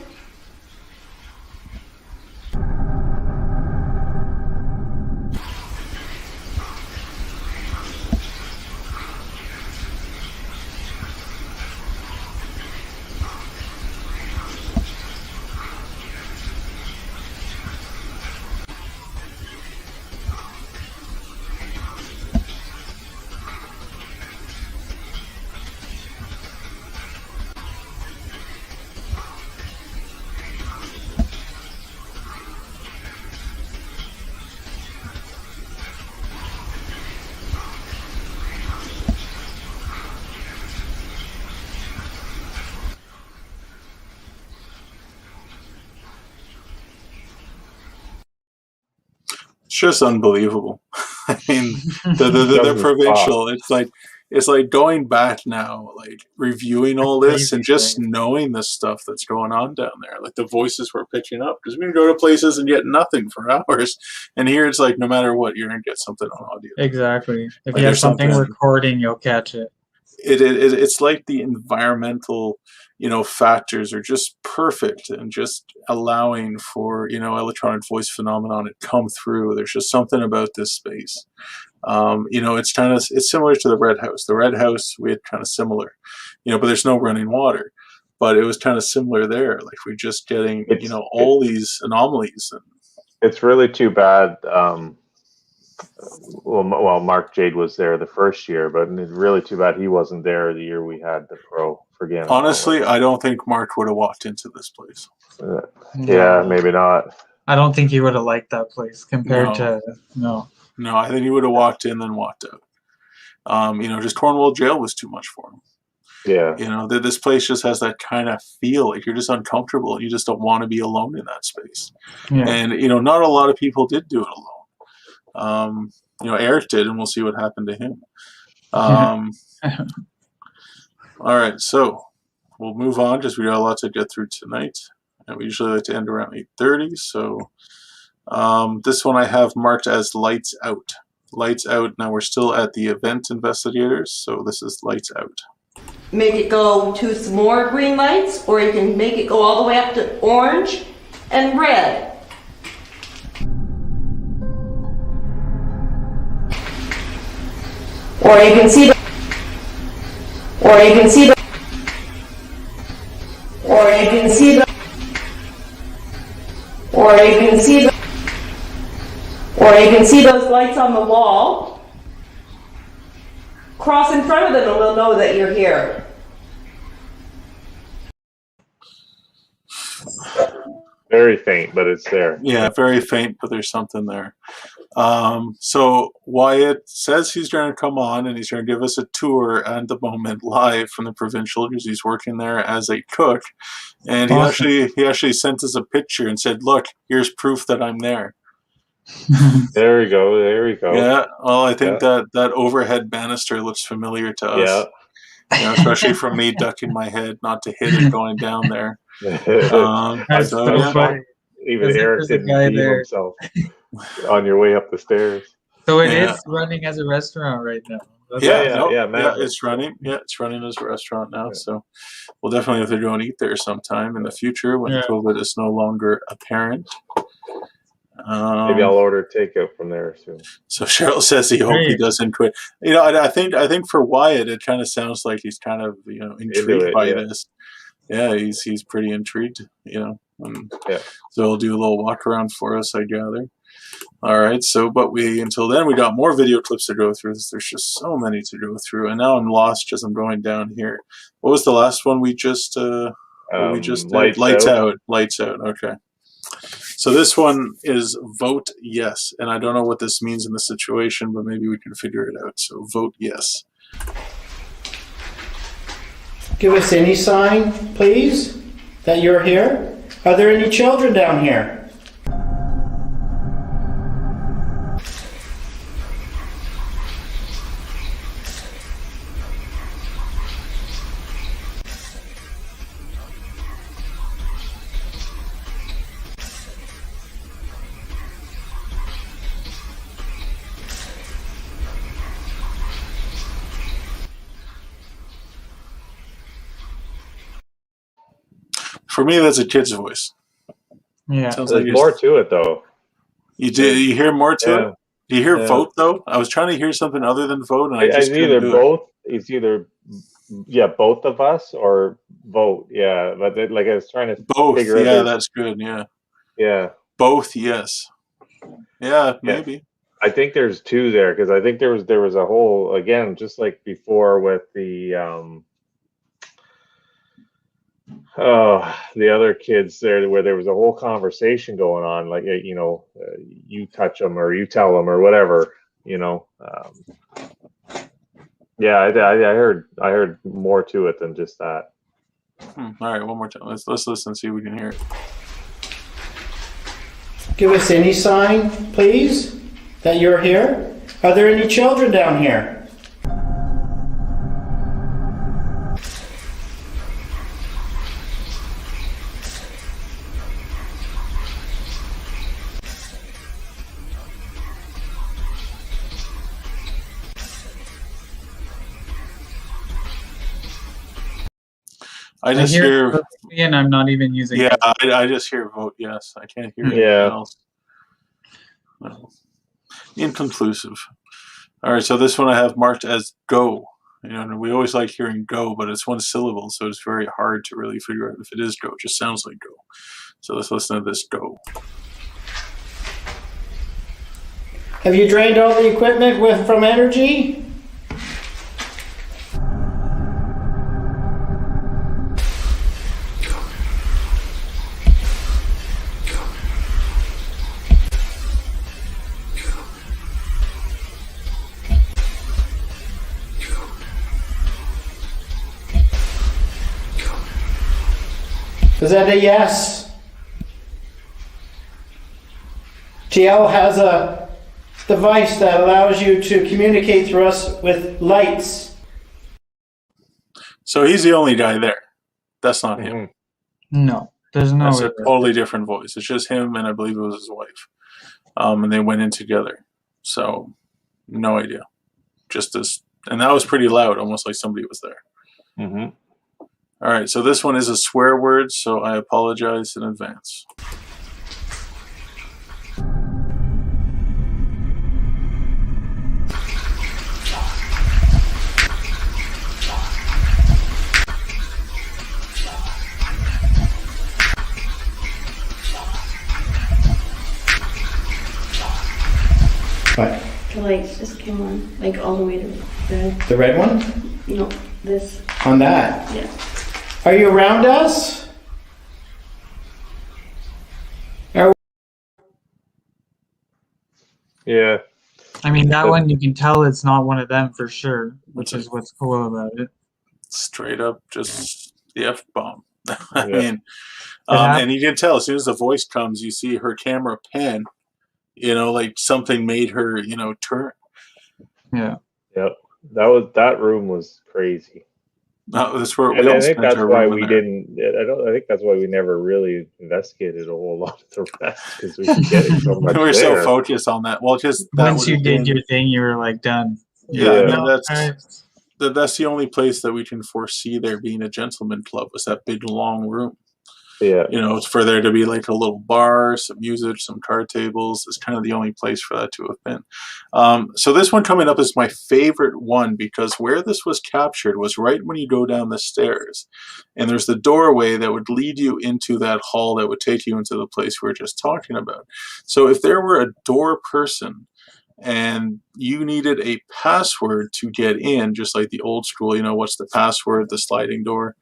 It's just unbelievable. mean, the provincial. It's like going back now, like reviewing all this and just knowing the stuff that's going on down there. Like the voices were pitching up because we can go to places and get nothing for hours, and here it's like no matter what, you're gonna get something on audio. Exactly. If like you have something recording, you'll catch it. It's like the environmental, factors are just perfect and just allowing for, electronic voice phenomenon to come through. There's just something about this space. It's similar to the Red House. The Red House, we had kind of similar, but there's no running water. But it was kind of similar there. Like we're just getting, all these anomalies. It's really too bad. Well, Mark Jade was there the first year, but it's really too bad he wasn't there the year we had the pro for Gananoque. Honestly, I don't think Mark would have walked into this place. Yeah, maybe not. I don't think he would have liked that place compared to No, I think he would have walked in then walked out. Just Cornwall Jail was too much for him. Yeah. This place just has that kind of feel like you're just uncomfortable and you just don't want to be alone in that space. Yeah. And not a lot of people did do it alone. Eric did, and we'll see what happened to him. All right, so we'll move on because we got a lot to get through tonight, and we usually like to end around 8:30. So this one I have marked as lights out. Lights out. Now we're still at the event investigators, so this is lights out. Make it go to some more green lights, or you can make it go all the way up to orange and red. Or you can see the those lights on the wall. Cross in front of them and we'll know that you're here. Very faint, but it's there. Yeah, very faint, but there's something there. So Wyatt says he's going to come on and he's going to give us a tour at the moment live from the Provincial because he's working there as a cook. And he actually sent us a picture and said, "Look, here's proof that I'm there." There we go. Yeah. Well, I think that overhead banister looks familiar to us. Yeah. Especially from me ducking my head not to hit it going down there. That's so funny. Even Eric didn't leave himself on your way up the stairs. So it is running as a restaurant right now. It's running. Yeah, it's running as a restaurant now. So we'll definitely have to go and eat there sometime in the future when COVID is no longer apparent. Maybe I'll order takeout from there soon. So Cheryl says he hopes he doesn't quit. I think for Wyatt it kind of sounds like he's kind of intrigued by this. Yeah, he's pretty intrigued. So he'll do a little walk around for us, I gather. All right. So, but until then we got more video clips to go through. There's just so many to go through, and now I'm lost as I'm going down here. What was the last one we just? Lights out. Lights out. Okay. So this one is vote yes, and I don't know what this means in the situation, but maybe we can figure it out. So vote yes. Give us any sign, please, that you're here. Are there any children down here? For me, that's a kid's voice. Yeah, there's more to it though. You hear more to it? Do you hear vote though? I was trying to hear something other than vote, and I just couldn't either do both. It's either both of us or vote. Yeah, but I was trying to both. figure Yeah, out that's good. Yeah. Yeah. Both. Yes. Yeah, maybe. I think there's two there because I think there was a whole again just like before with the the other kids there where there was a whole conversation going on like you touch them or you tell them or whatever I heard more to it than just that. All right, one more time. Let's listen and see if we can hear it. Give us any sign, please, that you're here. Are there any children down here? I just hear and I'm not even using yeah, it. I just hear vote yes. I can't hear anything else. No. Inconclusive. All right, so this one I have marked as go. You know, and we always like hearing go, but it's one syllable, so it's very hard to really figure out if it is go. It just sounds like go. So let's listen to this go. Have you drained all the equipment from energy? Is that a yes? TL has a device that allows you to communicate through us with lights. So he's the only guy there. That's not him. No, there's no. That's a totally different voice. It's just him, and I believe it was his wife. And they went in together. So, no idea. Just this, and that was pretty loud, almost like somebody was there. Mm-hmm. All right, so this one is a swear word, so I apologize in advance. What? The lights just came on, like all the way to red. The red one? No, this. On that? Yeah. Are you around us? Yeah. I mean, that one you can tell it's not one of them for sure, which is what's cool about it. Straight up, just the F-bomb. I mean, and you can tell as soon as the voice comes, you see her camera pan, you know, like something made her, you know, turn. Yeah. Yep. That room was crazy. That's where I think that's why we didn't. I think that's why we never really investigated a whole lot of the rest because we were getting so much. We were there. so focused on that. Well, just that once you did your thing, you were like done. Yeah, I mean, No, that's the only place that we can foresee there being a gentleman club was that big long room. Yeah. You know, it's for there to be like a little bar, some music, some card tables. It's kind of the only place for that to have been. So this one coming up is my favorite one because where this was captured was right when you go down the stairs. And there's the doorway that would lead you into that hall that would take you into the place we were just talking about. So if there were a door person and you needed a password to get in, just like the old school, you know, what's the password, the sliding door.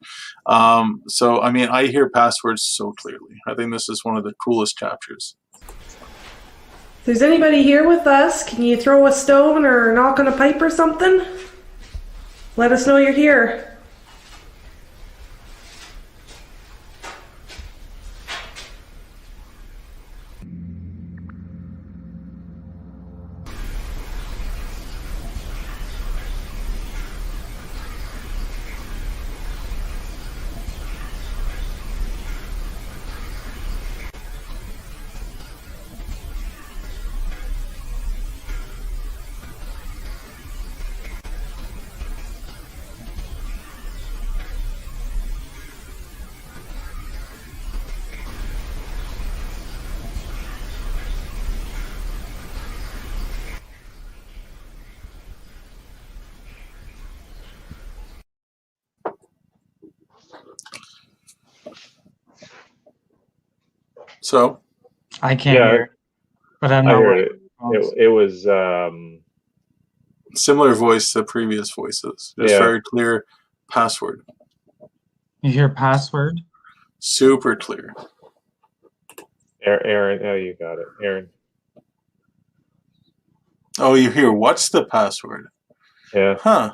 So, I mean, I hear passwords so clearly. I think this is one of the coolest captures. If there's anybody here with us, can you throw a stone or knock on a pipe or something? Let us know you're here. So I can't hear, but I'm not. I heard it. It was similar voice to previous voices. Just very clear password. You hear password? Super clear. Aaron. Oh, you got it, Aaron. Oh, you hear what's the password? Yeah. Huh.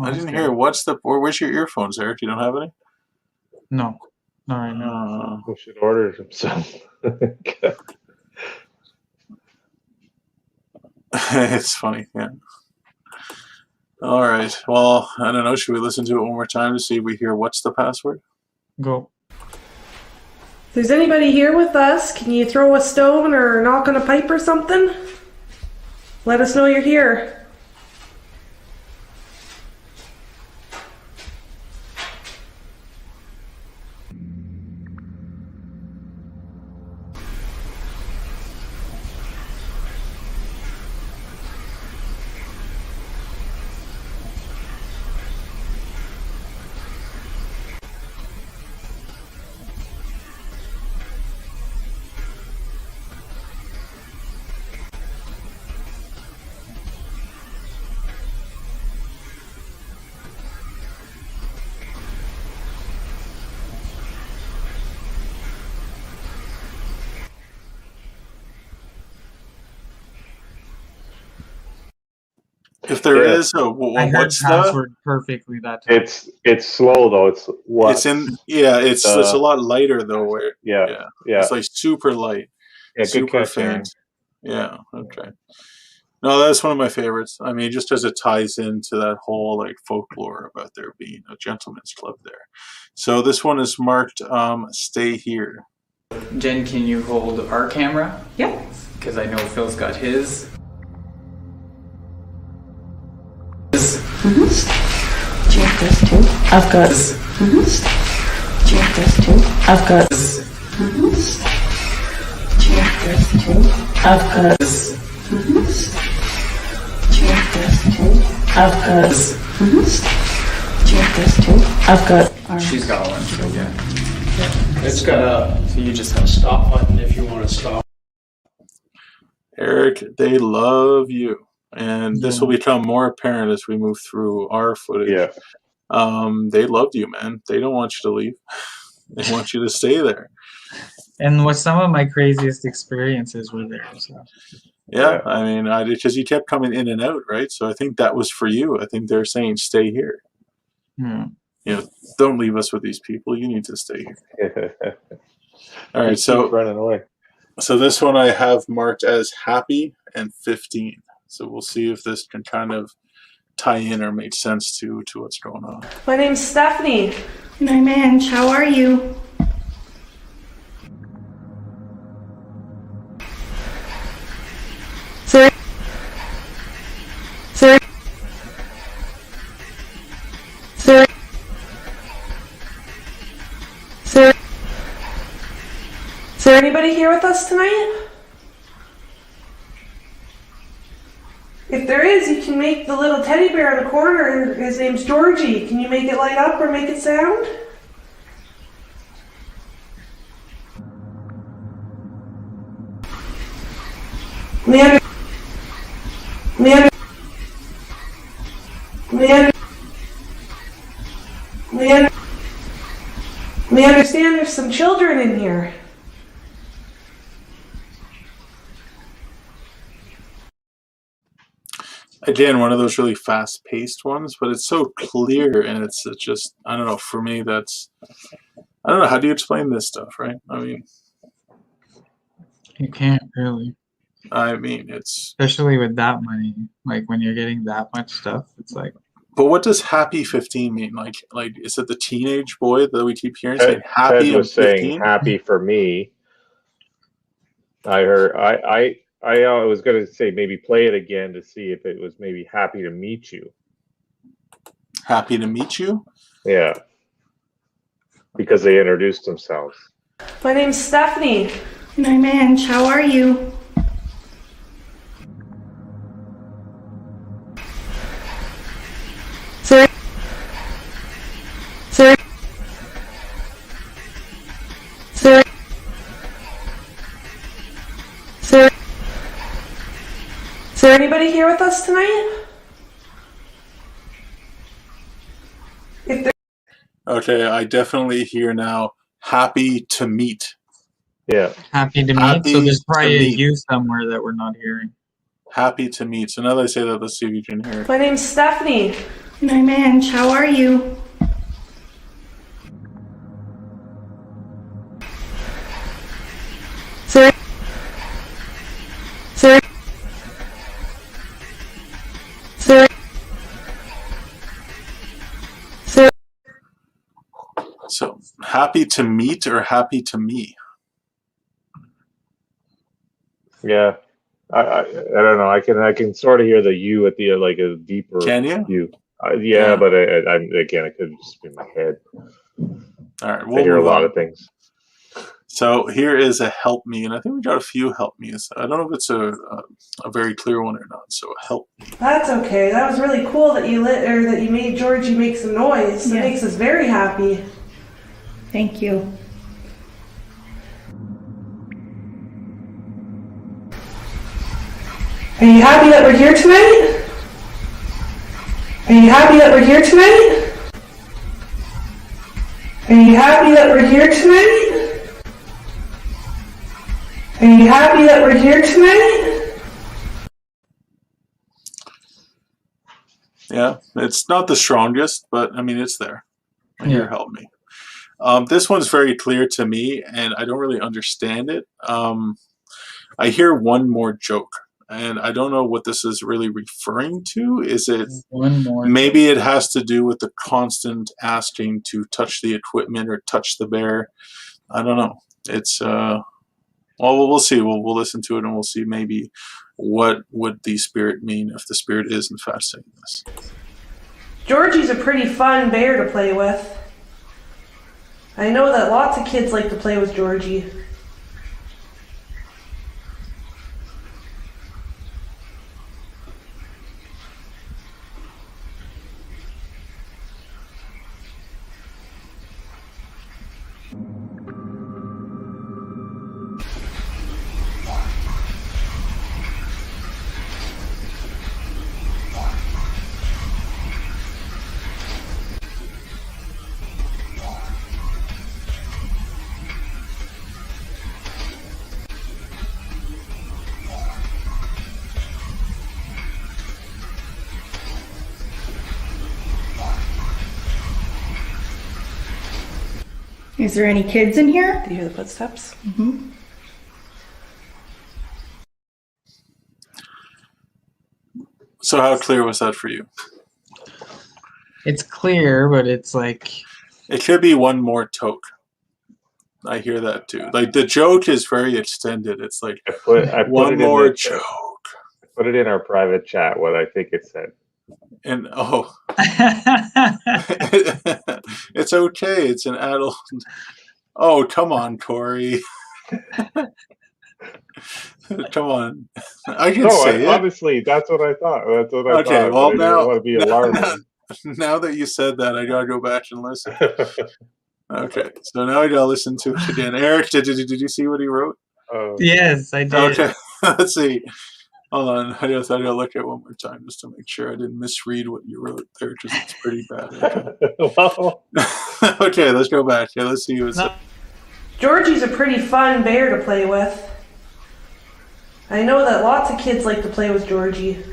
I didn't hear what's the. Or where's your earphones, Eric? You don't have any? No. Not right now. We should order some. It's funny, yeah. All right. Well, I don't know. Should we listen to it one more time to see if we hear what's the password? Go. If there's anybody here with us, can you throw a stone or knock on a pipe or something? Let us know you're here. If there is, I heard what's password perfectly that time. It's slow though. It's what? It's in. Yeah, it's a lot lighter though. Where yeah. It's like super light. Yeah, good super catch, Aaron. faint. Yeah. Okay. No, that's one of my favorites. I mean, just as it ties into that whole like folklore about there being a gentleman's club there. So this one is marked "Stay Here." Jen, can you hold our camera? Yep. Because I know Phil's got his. Do you have this too? I've got. Do you have this too? I've got. Do you have this too? I've got. Do you have this too? I've got. Do you have this too? I've got. She's got one, so yeah. It's got a So you just have stop button if you want to stop. Eric, they love you. And this will become more apparent as we move through our footage. Yeah. They loved you, man. They don't want you to leave. They want you to stay there. And what some of my craziest experiences were there. So. Yeah, I mean, because you kept coming in and out, right? So I think that was for you. I think they're saying, stay here. Hmm. You know, don't leave us with these people. You need to stay here. All right, so Keep running away. So this one I have marked as happy and 15. So we'll see if this can kind of tie in or make sense to what's going on. My name's Stephanie. My man, how are you? Sir? Sir? Sir? Sir? Is there anybody here with us tonight? If there is, you can make the little teddy bear in the corner. His name's Georgie. Can you make it light up or make it sound? Leander. Leander. Leander. Leander. We understand there's some children in here. Again, one of those really fast-paced ones, but it's so clear, and it's just, I don't know, for me, I don't know, how do you explain this stuff, right? I mean... You can't really. I mean, it's... Especially with that money. Like, when you're getting that much stuff, it's like... But what does happy 15 mean? Like, is it the teenage boy that we keep hearing saying happy? Ted was saying happy for me. I heard, I was going to say maybe play it again to see if it was maybe happy to meet you. Happy to meet you? Yeah. Because they introduced themselves. My name's Stephanie. My man, how are you? Sir? Sir? Sir? Sir? Is there anybody here with us tonight? If there Okay, I definitely hear now, happy to meet. Yeah. Happy to meet. Happy So there's probably to a meet. you somewhere that we're not hearing. Happy to meet. So now that I say that, let's see if you can hear it. My name's Stephanie. My man, how are you? Sir? Sir? So, happy to meet or happy to me? Yeah. I don't know. I can sort of hear the you at the like a deeper. Can you? You. Yeah, but again, it could just be my head. All right, I hear a lot of things. So here is a help me, and I think we got a few help me's. I don't know if it's a very clear one or not. So help me. That's okay. That was really cool that you made Georgie make some noise. It makes us very happy. Thank you. Are you happy that we're here tonight? Are you happy that we're here tonight? Are you happy that we're here tonight? Are you happy that we're here tonight? Yeah, it's not the strongest, but I mean, it's there. Here, help me. This one's very clear to me, and I don't really understand it. I hear one more joke, and I don't know what this is really referring to. Is it one more? Maybe it has to do with the constant asking to touch the equipment or touch the bear. I don't know. It's well, we'll see. We'll listen to it, and we'll see maybe what would the spirit mean if the spirit is in fact saying this. Georgie's a pretty fun bear to play with. I know that lots of kids like to play with Georgie. Is there any kids in here? Do you hear the footsteps? Mm-hmm. So how clear was that for you? It's clear, but it's like... It could be one more toke. I hear that too. Like the joke is very extended. It's like I put one more joke. I put it in our private chat, what I think it said. And it's okay. It's an adult. Oh, come on, Corey. Come on. I can say it. Honestly, that's what I thought. That's what I thought. Okay, well, now, I didn't want to be alarming. Now that you said that, I gotta go back and listen. Okay, so now I gotta listen to it again. Eric, did you see what he wrote? Yes, I did. Okay, let's see. Hold on, I gotta look at it one more time just to make sure I didn't misread what you wrote there, because it's pretty bad. Okay. Okay, let's go back. Yeah, let's see what's up. Georgie's a pretty fun bear to play with. I know that lots of kids like to play with Georgie.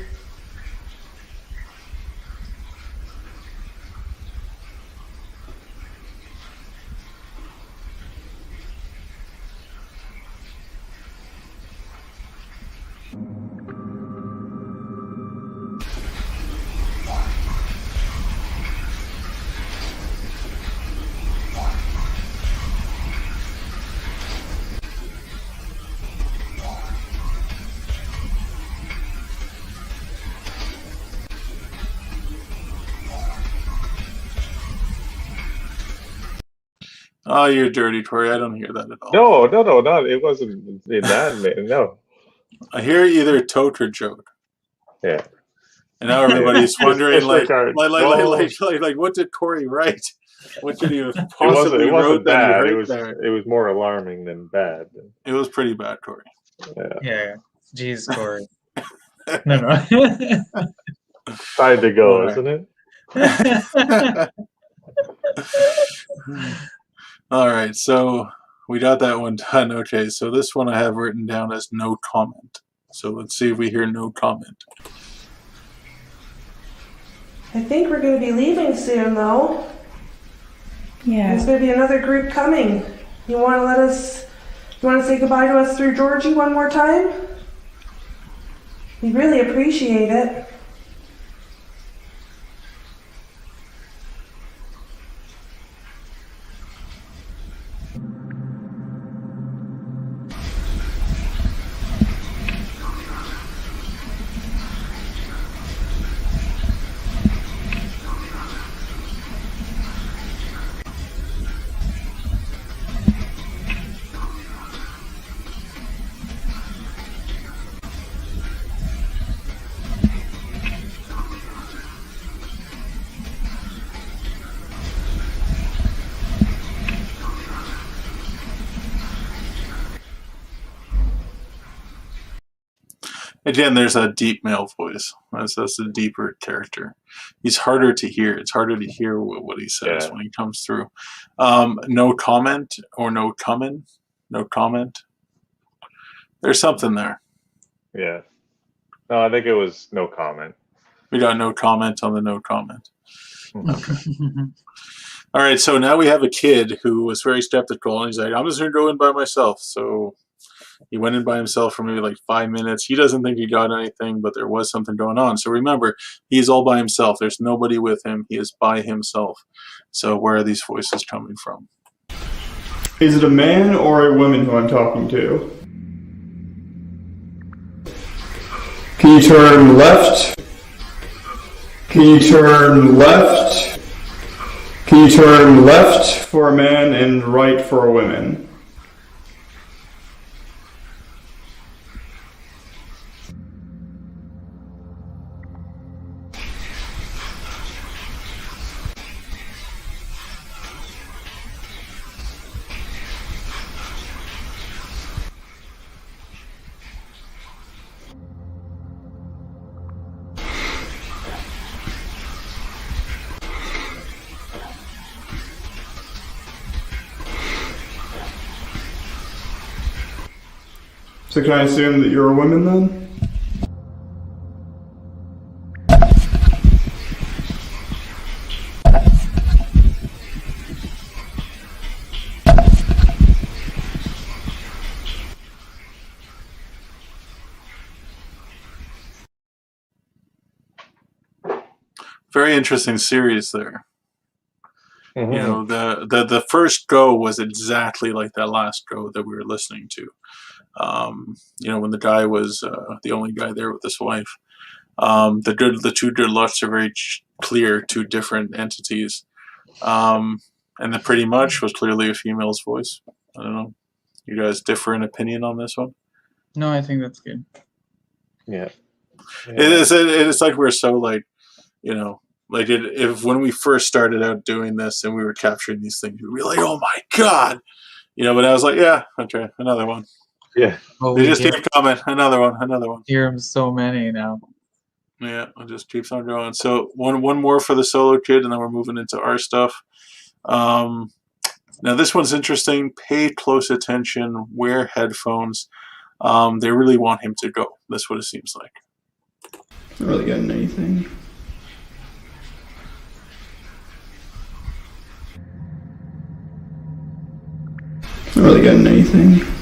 Oh, you're dirty, Corey. I don't hear that at all. No, not it wasn't in that. No, I hear either tote or joke. Yeah. And now everybody's wondering, like, our- what did Corey write? What did he possibly it wrote wasn't bad. that he It wrote was there? it was more alarming than bad. It was pretty bad, Corey. Yeah. Jeez, Corey. No. Time to go, All isn't right. it? All right, so we got that one done. Okay, so this one I have written down as no comment. So let's see if we hear no comment. I think we're going to be leaving soon, though. Yeah. There's going to be another group coming. You want to say goodbye to us through Georgie one more time? We really appreciate it. Again, there's a deep male voice. That's a deeper character. He's harder to hear. It's harder to hear what he says when he comes through. No comment or no coming. No comment. There's something there. Yeah. No, I think it was no comment. We got no comment on the no comment. Okay. All right, so now we have a kid who was very skeptical, and he's like, I'm just going to go in by myself. So he went in by himself for maybe like 5 minutes. He doesn't think he got anything, but there was something going on. So remember, he's all by himself. There's nobody with him. He is by himself. So where are these voices coming from? Is it a man or a woman who I'm talking to? Can you turn left? Can you turn left? Can you turn left for a man and right for a woman? So can I assume that you're a woman then? Very interesting series there. Mm-hmm. You know, the first go was exactly like that last go that we were listening to. You know, when the guy was the only guy there with his wife. The two good looks are very clear, two different entities. And the pretty much was clearly a female's voice. I don't know. You guys differ in opinion on this one? No, I think that's good. Yeah. It's like we're so like, you know, like if when we first started out doing this and we were capturing these things, we were like, oh my God. You know, but I was like, yeah, okay, another one. Yeah. Well, they just keep coming. Another one. Hear them so many now. Yeah, it just keeps on going. So one more for the solo kid, and then we're moving into our stuff. Now this one's interesting. Pay close attention. Wear headphones. They really want him to go. That's what it seems like. Not really getting anything. Not really getting anything.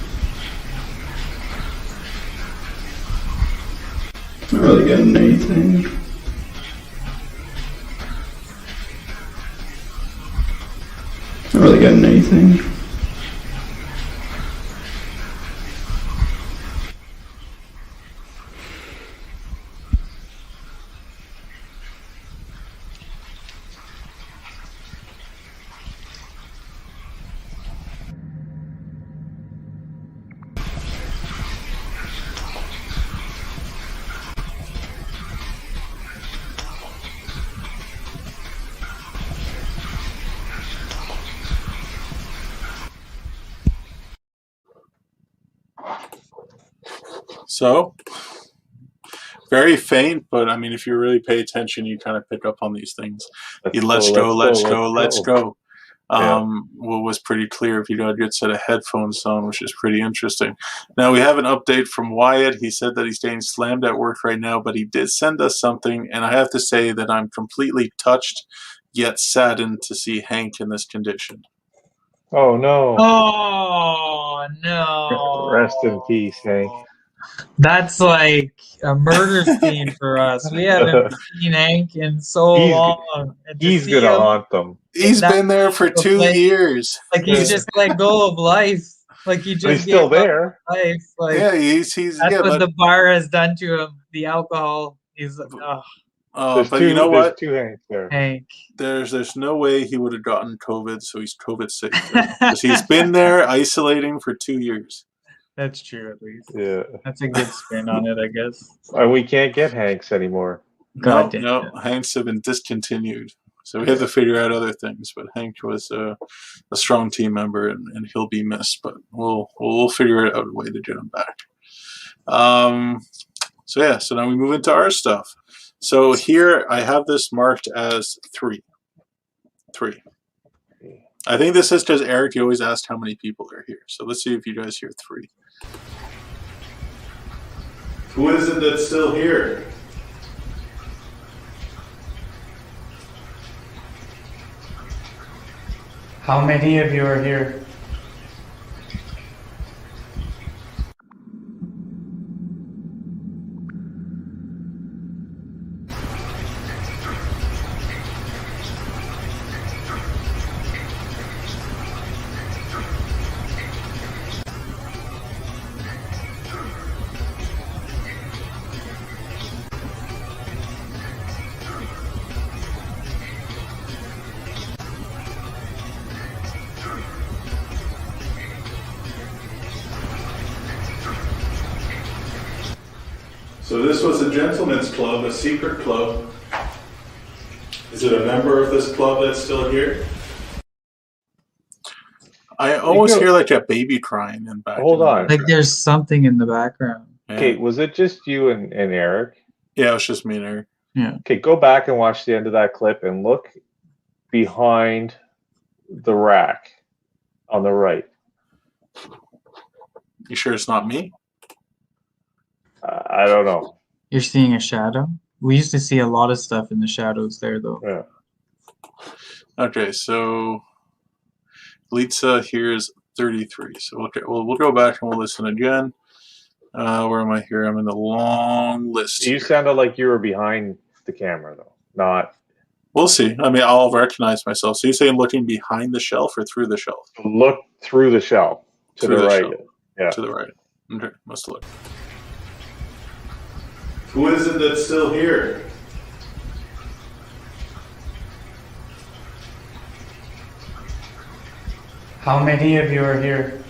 Not really getting anything. Not really getting anything. So, very faint, but I mean, if you really pay attention, you kind of pick up on these things. Let's go. Was pretty clear if you got a good set of headphones on, which is pretty interesting. Now, we have an update from Wyatt. He said that he's getting slammed at work right now, but he did send us something, and I have to say that I'm completely touched, yet saddened to see Hank in this condition. Oh, no. Oh, no. Rest in peace, Hank. That's like a murder scene for us. We haven't seen Hank in so long. He's going to haunt them. He's been there for 2 years. Like he's just let go of life. Like he just he's still there. Life. Like, yeah, he's that's what the bar has done to him. The alcohol. He's but you know what? Two Hanks there. Hank. There's no way he would have gotten COVID, so he's COVID safe. Because he's been there isolating for 2 years. That's true, at least. Yeah. That's a good spin on it, I guess. And we can't get Hanks anymore. No, Hanks have been discontinued. So we have to figure out other things. But Hank was a strong team member, and he'll be missed. But we'll figure out a way to get him back. So yeah, so now we move into our stuff. So here I have this marked as 3. 3. I think this is because Eric, you always asked how many people are here. So let's see if you guys hear 3. Who is it that's still here? How many of you are here? So this was a gentleman's club, a secret club. Is it a member of this club that's still here? I almost hear like a baby crying in back. Hold on. Like there's something in the background. Okay, was it just you and Eric? Yeah, it was just me and Eric. Yeah. Okay, go back and watch the end of that clip and look behind the rack on the right. You sure it's not me? I don't know. You're seeing a shadow? We used to see a lot of stuff in the shadows there, though. Yeah. Okay, so Litsa here's 33. So okay, we'll go back and we'll listen again. Where am I here? I'm in the long list. You sounded like you were behind the camera, though. Not. We'll see. I mean, I'll recognize myself. So you're saying looking behind the shelf or through the shelf? Look through the shelf to Through the the right. shelf. Yeah. To the right. Okay, must look. Who is it that's still here? How many of you are here?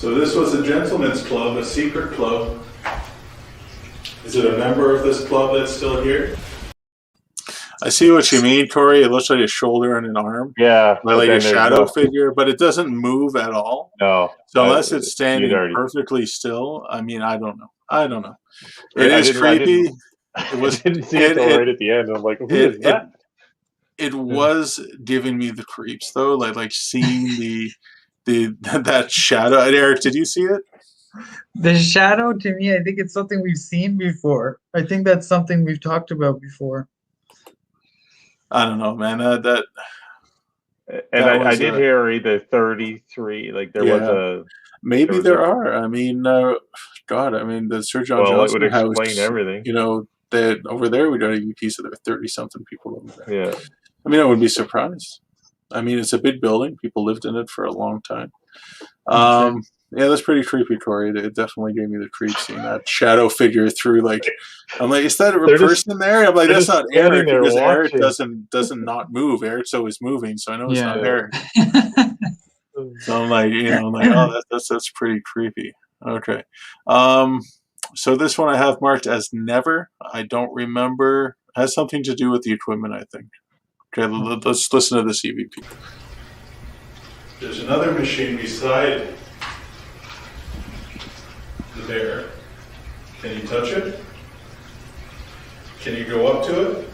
So this was a gentleman's club, a secret club. Is it a member of this club that's still here? I see what you mean, Corey. It looks like a shoulder and an arm. Yeah. Like a shadow figure, but it doesn't move at all. No. So unless it's standing perfectly still, I mean, I don't know. It is creepy. It was. I didn't see it right at the end. I'm like, who is that? It was giving me the creeps though, like seeing that shadow. Eric, did you see it? The shadow, to me, I think it's something we've seen before. I think that's something we've talked about before. I don't know, man. I did hear either 33. Like there was a. Maybe there are. I mean, God. I mean, the Sir John Johnson would house. Explain everything. You know that over there we got a piece of there 30-something people over there. Yeah. I mean, I wouldn't be surprised. I mean, it's a big building. People lived in it for a long time. Yeah, that's pretty creepy, Corey. It definitely gave me the creeps seeing that shadow figure through. Like, I'm like, is that a person there? I'm like, that's not Eric because Eric doesn't not move. Eric's always moving, so I know it's not Eric. So I'm like, oh, that's pretty creepy. Okay, so this one I have marked as never. I don't remember. It has something to do with the equipment, I think. Okay, let's listen to this EVP. There's another machine beside the bear. Can you touch it? Can you go up to it?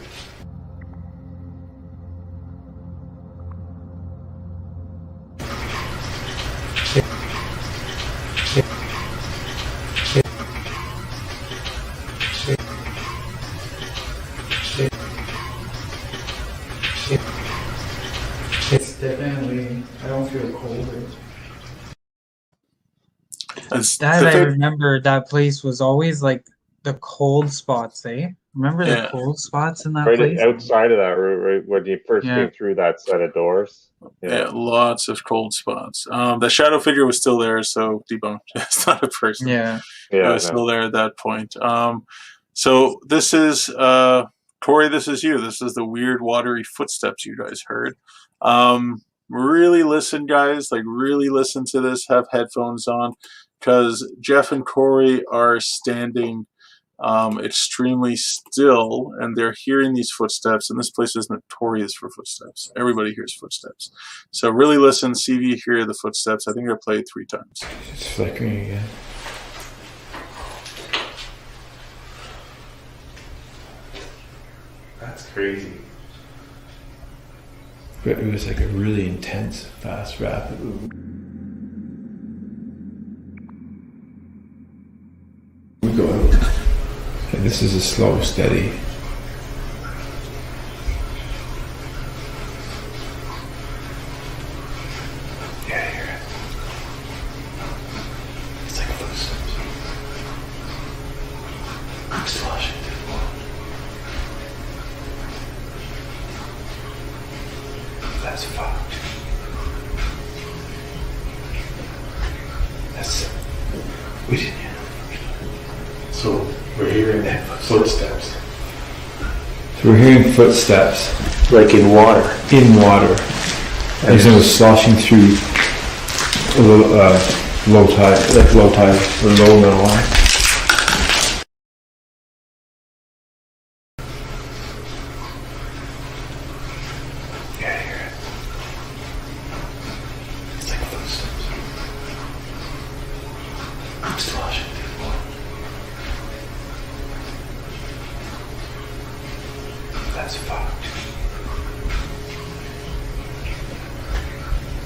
It's definitely, I don't feel colder. I remember that place was always like the cold spots, eh? Remember the Yeah. cold spots in that Right place? outside of that, right when you first Yeah. came through that set of doors. Yeah, lots of cold spots. The shadow figure was still there, so debunked. It's not a person. Yeah. It was still there at that point. So this is Corey. This is you. This is the weird watery footsteps you guys heard. Really listen, guys. Like really listen to this. Have headphones on, because Jeff and Corey are standing extremely still, and they're hearing these footsteps, and this place is notorious for footsteps. Everybody hears footsteps. So really listen, see if you hear the footsteps. I think I played 3 times. It's flickering again. That's crazy. But it was like a really intense, fast, rapid. We go out. And this is a slow, steady. Yeah, I hear it. It's like a footsteps. It's sloshing through the wall. That's fucked. That's... We didn't hear. So we're hearing footsteps. So we're hearing footsteps. Like in water. In water. As it was sloshing through low tide, like low tide, or low middle line. Yeah, I hear it. It's like footsteps. I'm sloshing through the water. That's fucked.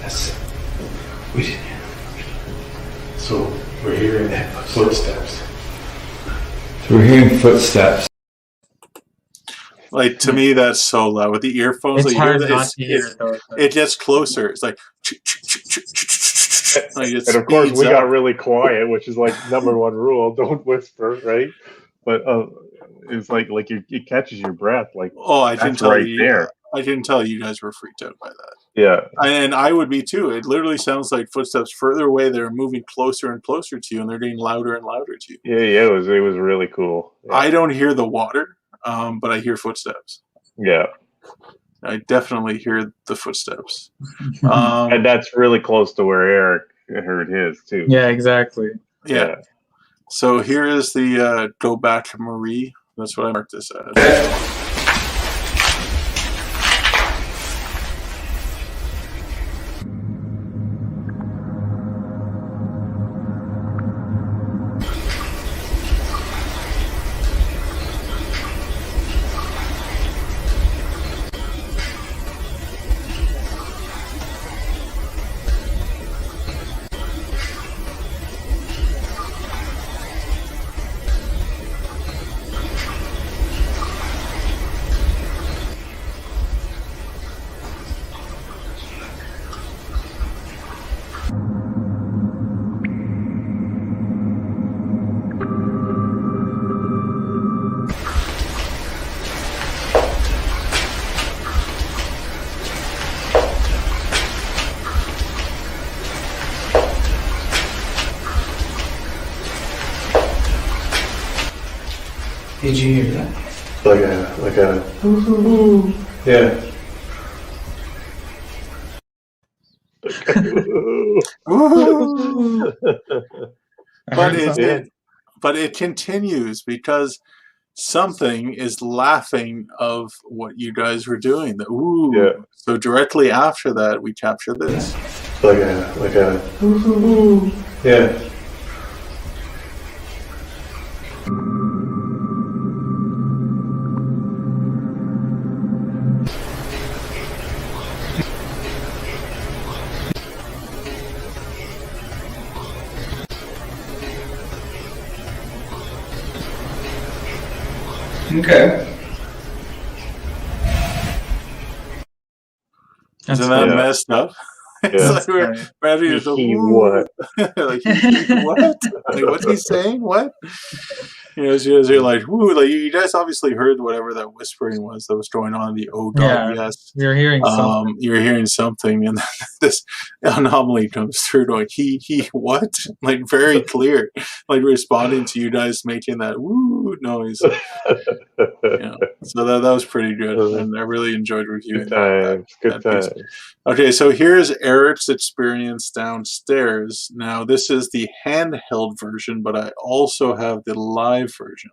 That's... We didn't hear. So we're hearing footsteps. So we're hearing footsteps. Like, to me, that's so loud. With the earphones, It's like, hard not to hear it, though. it gets closer. It's like... like it And of course, speeds we up. got really quiet, which is like number one rule: don't whisper, right? But it's like it catches your breath. Like, Oh, I didn't that's tell right you. there. I didn't tell you guys were freaked out by that. Yeah. And I would be too. It literally sounds like footsteps further away. They're moving closer and closer to you, and they're getting louder and louder to you. Yeah. It was really cool. Yeah. I don't hear the water, but I hear footsteps. Yeah. I definitely hear the footsteps. And that's really close to where Eric heard his too. Yeah, exactly. Yeah. So here is the Go Back Marie. That's what I marked this as. Did you hear that? Like a yeah. But it continues because something is laughing of what you guys were doing. The ooh. Yeah. So directly after that, we capture this. Like a yeah. Okay. Isn't that messed up? It's like we're having to go, what? like, what? Like, what's he saying? What? you're like, whoo, like you guys obviously heard whatever that whispering was that was going on. The oh god, yes, you're hearing something. You're hearing something, and then this anomaly comes through, going he what, like very clear, like responding to you guys making that woo noise. So that was pretty good, and I really enjoyed reviewing that piece. Okay, so here's Eric's experience downstairs. Now this is the handheld version, but I also have the live version.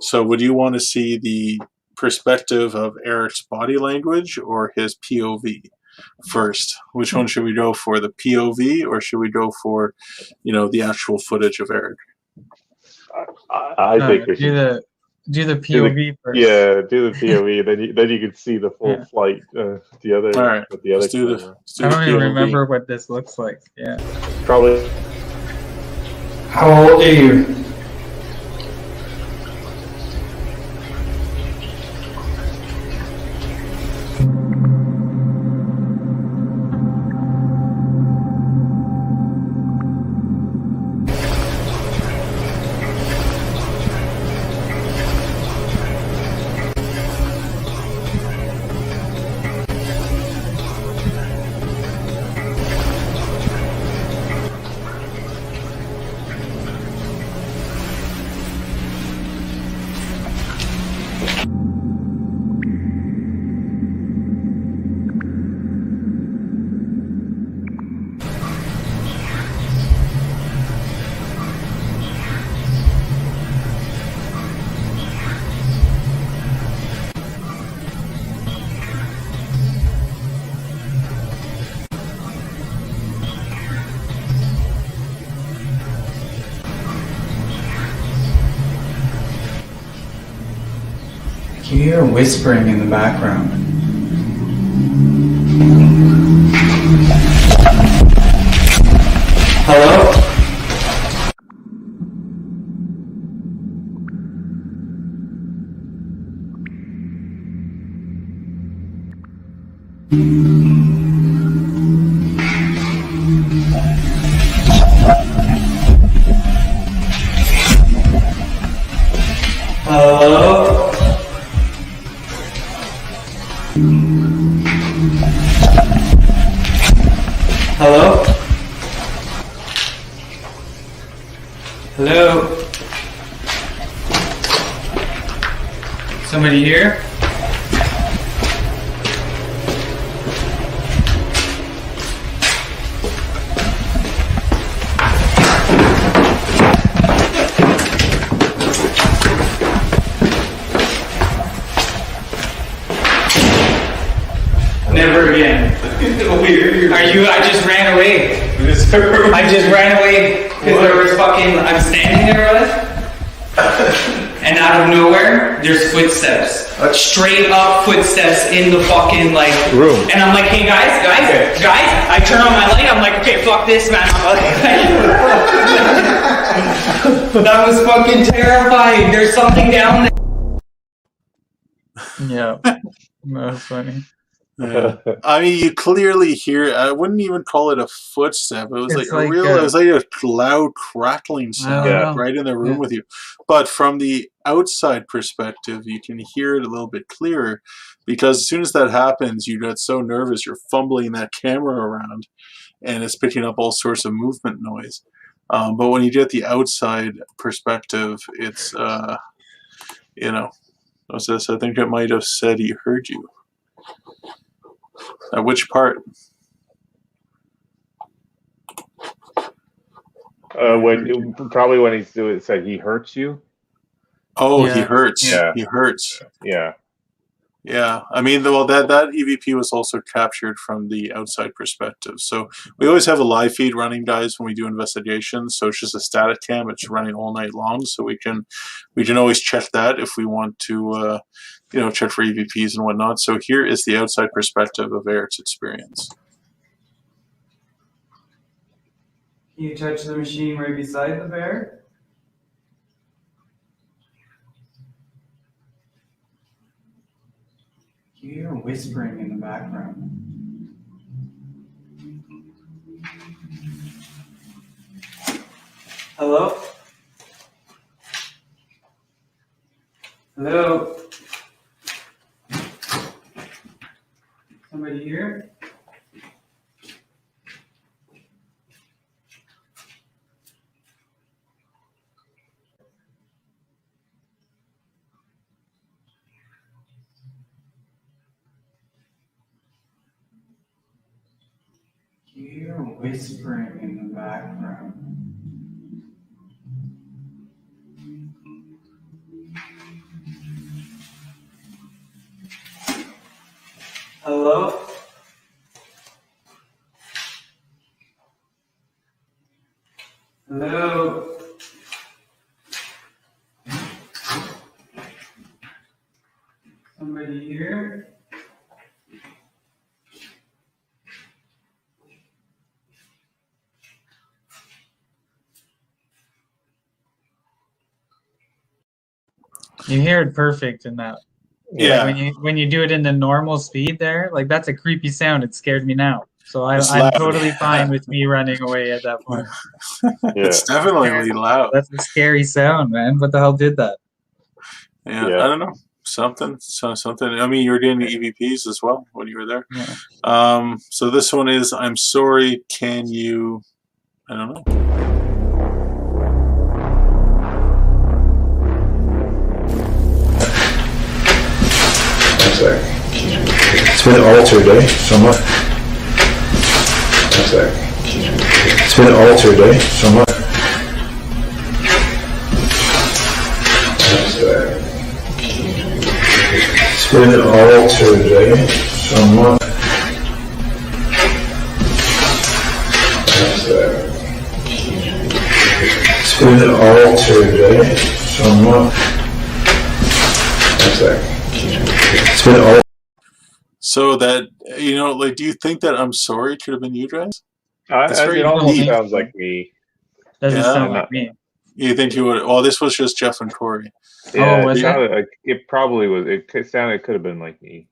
So would you want to see the perspective of Eric's body language or his POV first? Which one should we go for, the POV, or should we go for, the actual footage of Eric? I think we should do the POV first. Yeah, do the POV. then you can see the full flight. The other. All right. With the other. I don't even remember what this looks like. Yeah. Probably. How old are you? You hear whispering in the background. Hello? Hello? Hello? Hello? Somebody here? Never again. Are you? I just ran away. I just ran away because there was I'm standing there, and out of nowhere, there's footsteps. Straight up footsteps in the fucking room. And I'm like, hey guys. I turn on my light. I'm like, okay, fuck this, man. That was fucking terrifying. There's something down there. Yeah, that was funny. Yeah. I mean, you clearly hear. I wouldn't even call it a footstep. It was it was like a loud crackling sound right in the room with you. But from the outside perspective, you can hear it a little bit clearer, because as soon as that happens, you get so nervous, you're fumbling that camera around, and it's picking up all sorts of movement noise. But when you get the outside perspective, it's I think it might have said he heard you. At which part? Probably when he's doing it, said he hurts you. Oh, he hurts. Yeah. He hurts. Yeah. Yeah. I mean, that EVP was also captured from the outside perspective. So we always have a live feed running, guys, when we do investigations. So it's just a static cam. It's running all night long. So we can always check that if we want to, check for EVPs and whatnot. So here is the outside perspective of Eric's experience. Can you touch the machine right beside the bear? You hear whispering in the background. Hello? Hello? Somebody here? You hear whispering in the background. Hello? Hello? Somebody here? You hear it perfect in that. Yeah. Like when you do it in the normal speed there, like that's a creepy sound. It scared me now. So It's I'm loud. totally fine with me running away at that point. It's definitely loud. That's a scary sound, man. What the hell did that? Yeah, I don't know. Something. I mean, you were doing the EVPs as well when you were there. Yeah. So this one is, I'm sorry, can you... I don't know. It's been altered, eh? Somewhat. It's been altered, eh? Somewhat. It's been altered, eh? Somewhat. It's been altered, eh? Somewhat. It's been altered. So that, like, do you think that I'm sorry could have been you guys? It almost sounds like me. Doesn't sound like me. You think you would? Well, this was just Jeff and Corey. Yeah, it probably was. It could have been like me.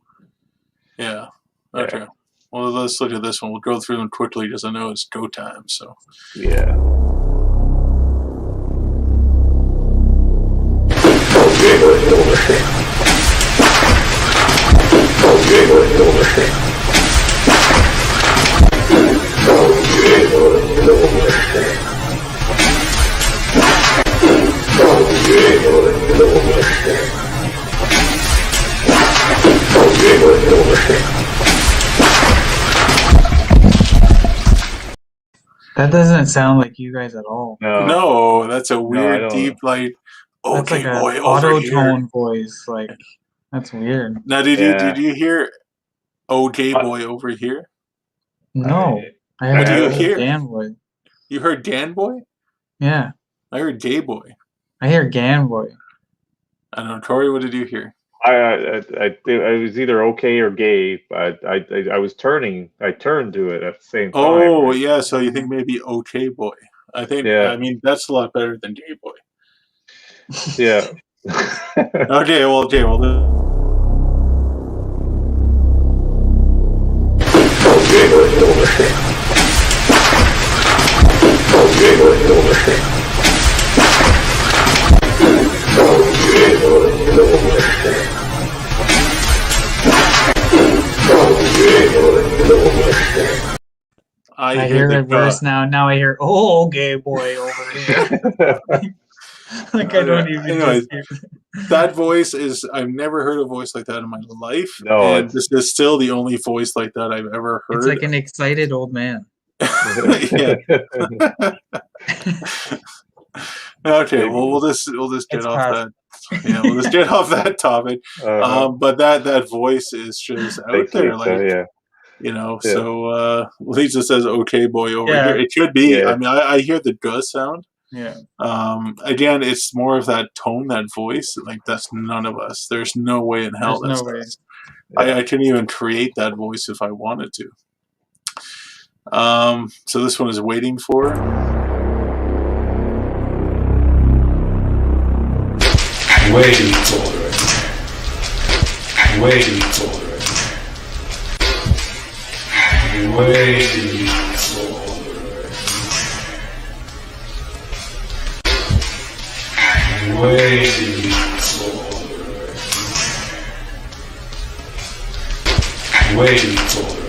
Yeah. Okay. Yeah. Well, let's look at this one. We'll go through them quickly because I know it's go time. So. Yeah. That doesn't sound like you guys at all. No, that's a weird, deep, like, okay, that's like boy, an over auto-tone here. voice. Like, that's weird. Now, did you hear "Okay, boy, over here"? No, I What heard do you hear? Gan Boy. You heard Dan Boy? Yeah. I heard Gay Boy. I hear Gan Boy. I don't know, Tori. What did you hear? I was either okay or gay, but I was turning. I turned to it at the same time. Oh, yeah. So you think maybe "Okay, boy"? I think. Yeah. I mean, that's a lot better than "Gay Boy." Yeah. Okay. Well. I hear it worse now. Now I hear, "Oh, gay boy over here." Like I don't even. Anyways, that voice is. I've never heard a voice like that in my life. No, and this is still the only voice like that I've ever heard. It's like an excited old man. Yeah. Okay. Well, we'll just get off that. Yeah, we'll just get off that topic. But that voice is just out there, like. So Lisa says, "Okay, boy, over here." It could be. Yeah. I mean, I hear the "gus" sound. Yeah. Again, it's more of that tone, that voice. Like, that's none of us. There's no way in hell that's us. I couldn't even create that voice if I wanted to. So this one is waiting for. Waiting for it. Waiting for it. Waiting for it. Waiting for it. way colder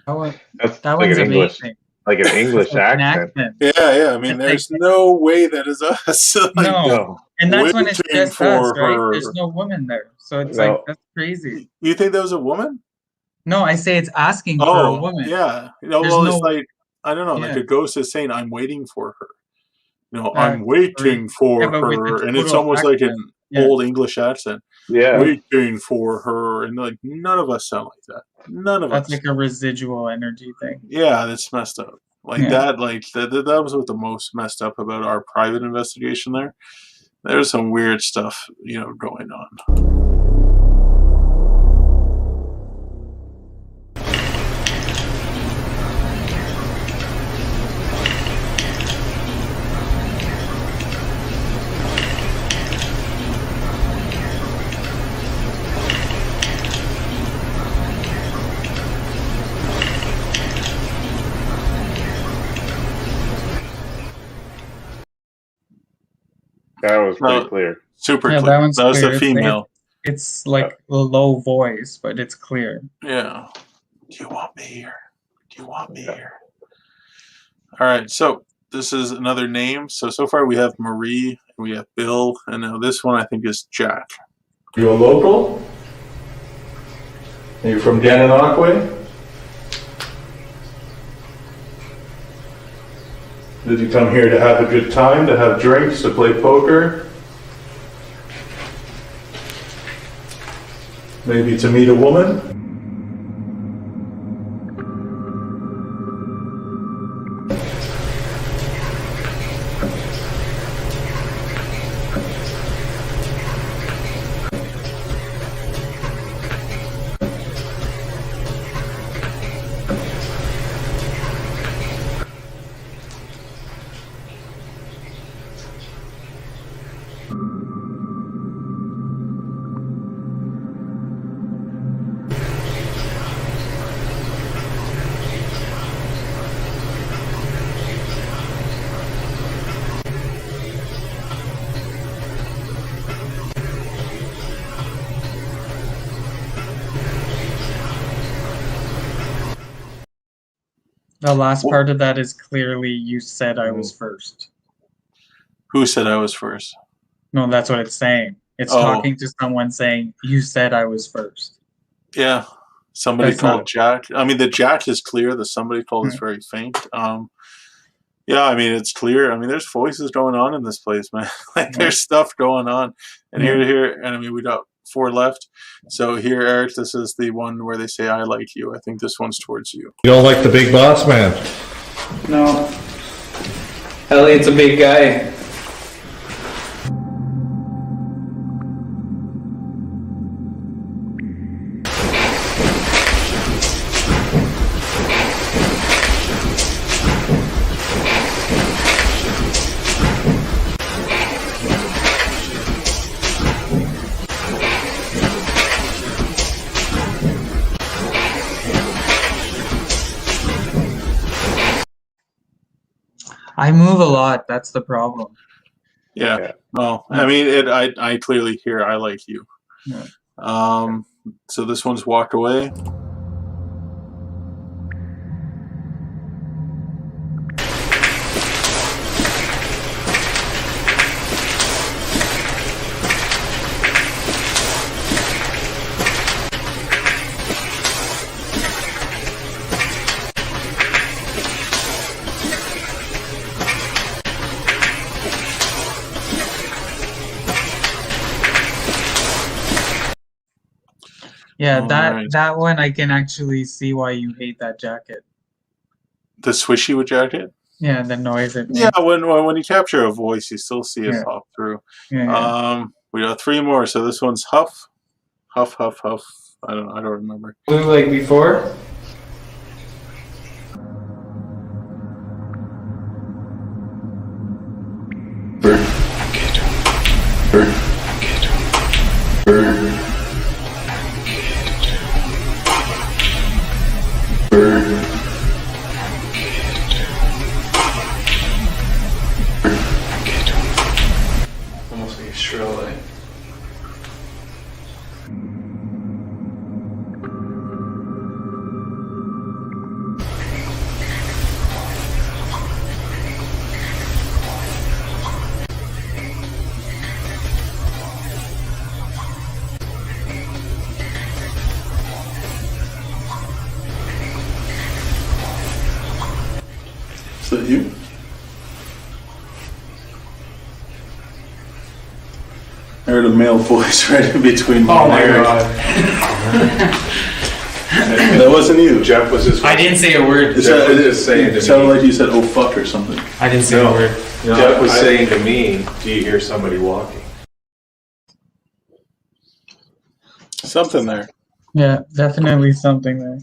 right That's that like one's an English, amazing. like an English accent. Yeah. I mean, It's there's no way that is us. Like, No. And that's when it's waiting just us, for right? her. There's no woman there. So it's No. like, that's crazy. You think that was a woman? No, I say it's asking for a woman. Yeah. There's Well, it's no- like, I don't know, like Yeah. a ghost is saying, I'm waiting for her. That's I'm waiting for Yeah, but with her. the And it's total almost like accent. an Yeah. old English accent. Yeah. Waiting for her. And like, none of us sound like that. None of That's us. like a residual energy thing. Yeah, that's messed up. Like Yeah. that, like that was what the most messed up about our private investigation there. There's some weird stuff, going on. That was pretty clear. Super Yeah, clear. that one's That was clear. the female. It's like a low voice, but it's clear. Yeah. Do you want me here? Do you want me here? All right. So this is another name. So far we have Marie, we have Bill, and now this one I think is Jack. You a local? Are you from Gananoque? Did you come here to have a good time, to have drinks, to play poker? Maybe to meet a woman? The last part of that is clearly you said I was first. Who said I was first? No, that's what it's saying. It's talking to someone saying, you said I was first. Yeah. Somebody That's called not- Jack. I mean, the Jack is clear. The somebody called is very faint. Yeah, I mean, it's clear. I mean, there's voices going on in this place, man. Like, there's stuff going on. And here, and I mean, we got 4 left. So here, Eric, this is the one where they say, I like you. I think this one's towards you. You don't like the big boss man? No. Elliot's a big guy. I move a lot. That's the problem. Yeah. Well, I mean, I clearly hear I like you. Yeah. So this one's walked away. Yeah, All that right. that one I can actually see why you hate that jacket. The swishy with jacket? Yeah, the noise it Yeah, when you capture a voice, you still see it Yeah. pop through. Yeah, We got 3 more. So this one's Huff. Huff, Huff, Huff. I don't remember. Blue like before? Bird. Bird. Bird. Bird. Almost like a shrill, eh? that you? I heard a male voice right in between me Oh and my Eric. god. That wasn't you. Jeff was his. I didn't say a word. Jeff was just saying to It sounded me. like you said, "Oh fuck" or something. I didn't say a word. No, Jeff was saying to me, "Do you hear somebody walking?" Something there. Yeah, definitely something there.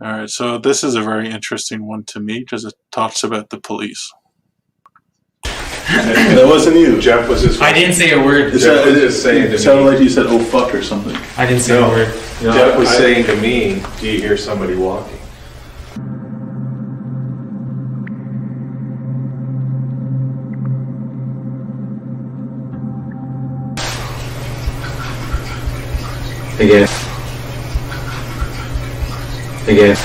All right, so this is a very interesting one to me because it talks about the police. That wasn't you. Jeff was his. I didn't say a word. Jeff was just saying to It sounded me. like you said, "Oh fuck" or something. I didn't say a word. Jeff was saying to me, "Do you hear somebody walking?" Again. Again.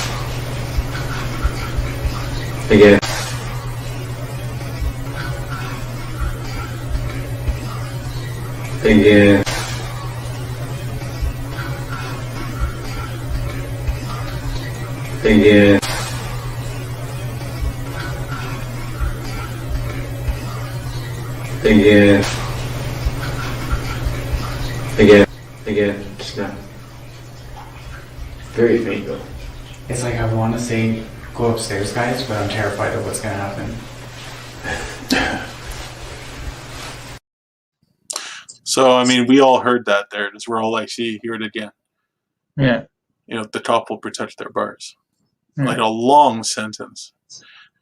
Again. Again. Again. Again. Again. Again. Just now. Very faint though. It's like I want to say go upstairs, guys, but I'm terrified of what's gonna happen. So, I mean, we all heard that there. Because we're all like, see, hear it again. Yeah. You know, the top will protect their bars. Yeah. Like a long sentence.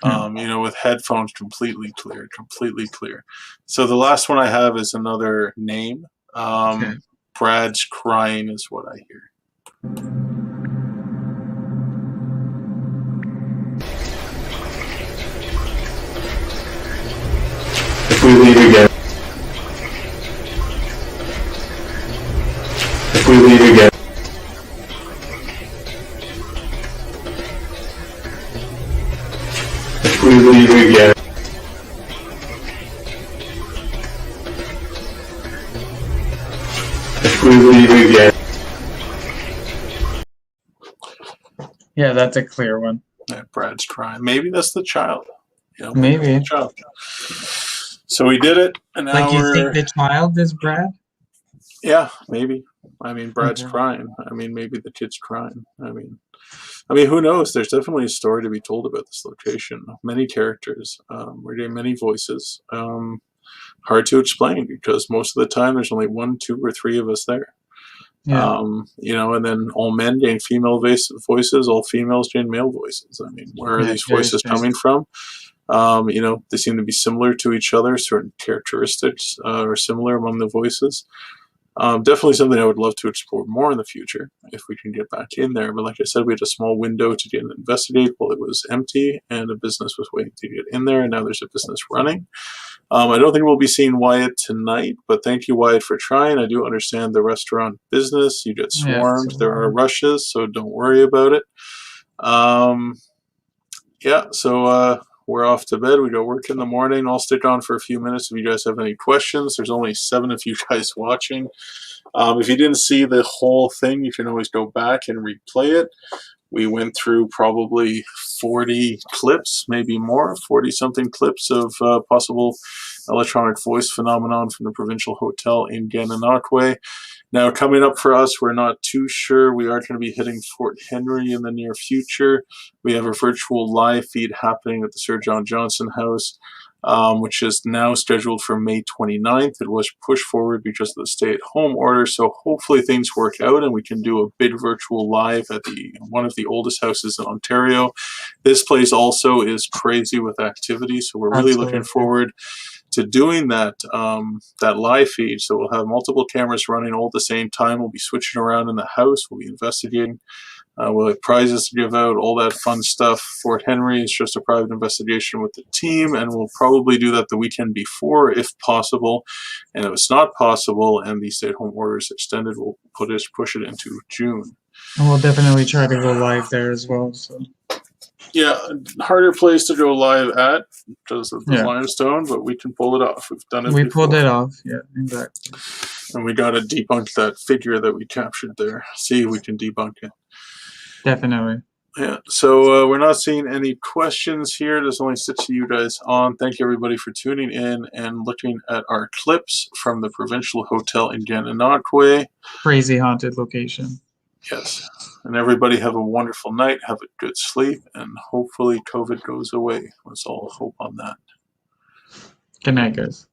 Yeah. You know, with headphones completely clear. So the last one I have is another name. Okay. Brad's crying is what I hear. If we leave again. If we leave again. If we leave again. If we leave again. Yeah, that's a clear one. Yeah, Brad's crying. Maybe that's the child. You know, Maybe. that's the child. So we did it. An Like, hour. you think the child is Brad? Yeah, maybe. I mean, Brad's Okay. crying. I mean, maybe the kid's crying. I mean, who knows? There's definitely a story to be told about this location. Many characters. We're doing many voices. Hard to explain because most of the time there's only 1, 2, or 3 of us there. Yeah. You know, and then all men gain female voices, all females gain male voices. I mean, where are Yeah, these very voices strange. coming from? You know, they seem to be similar to each other. Certain characteristics are similar among the voices. Definitely something I would love to explore more in the future if we can get back in there. But like I said, we had a small window to get and investigate while it was empty, and a business was waiting to get in there, and now there's a business running. I don't think we'll be seeing Wyatt tonight, but thank you, Wyatt, for trying. I do understand the restaurant business. You get Yeah, swarmed. so- There are rushes, so don't worry about it. Yeah, so we're off to bed. We go work in the morning. I'll stick on for a few minutes if you guys have any questions. There's only 7 of you guys watching. If you didn't see the whole thing, you can always go back and replay it. We went through probably 40 clips, maybe more, 40-something clips of possible electronic voice phenomenon from the Provincial Hotel in Gananoque. Now, coming up for us, we're not too sure. We are going to be hitting Fort Henry in the near future. We have a virtual live feed happening at the Sir John Johnson House, which is now scheduled for May 29th. It was pushed forward because of the stay-at-home order, so hopefully things work out and we can do a big virtual live at one of the oldest houses in Ontario. This place also is crazy with activity, so we're really looking forward to doing that live feed. So we'll have multiple cameras running all at the same time. We'll be switching around in the house. We'll be investigating. We'll have prizes to give out, all that fun stuff. Fort Henry is just a private investigation with the team, and we'll probably do that the weekend before, if possible. And if it's not possible and the stay-at-home order is extended, we'll push it into June. And we'll definitely try to go live there as well. So. Yeah, harder place to go live at because of the Yeah. limestone, but we can pull it off. We've done it We before. pulled it off. Yeah, exactly. And we got to debunk that figure that we captured there. See if we can debunk it. Definitely. Yeah, so we're not seeing any questions here. There's only 6 of you guys on. Thank you, everybody, for tuning in and looking at our clips from the Provincial Hotel in Gananoque. Crazy haunted location. Yes. And everybody have a wonderful night. Have a good sleep. And hopefully COVID goes away. Let's all hope on that. Good night, guys.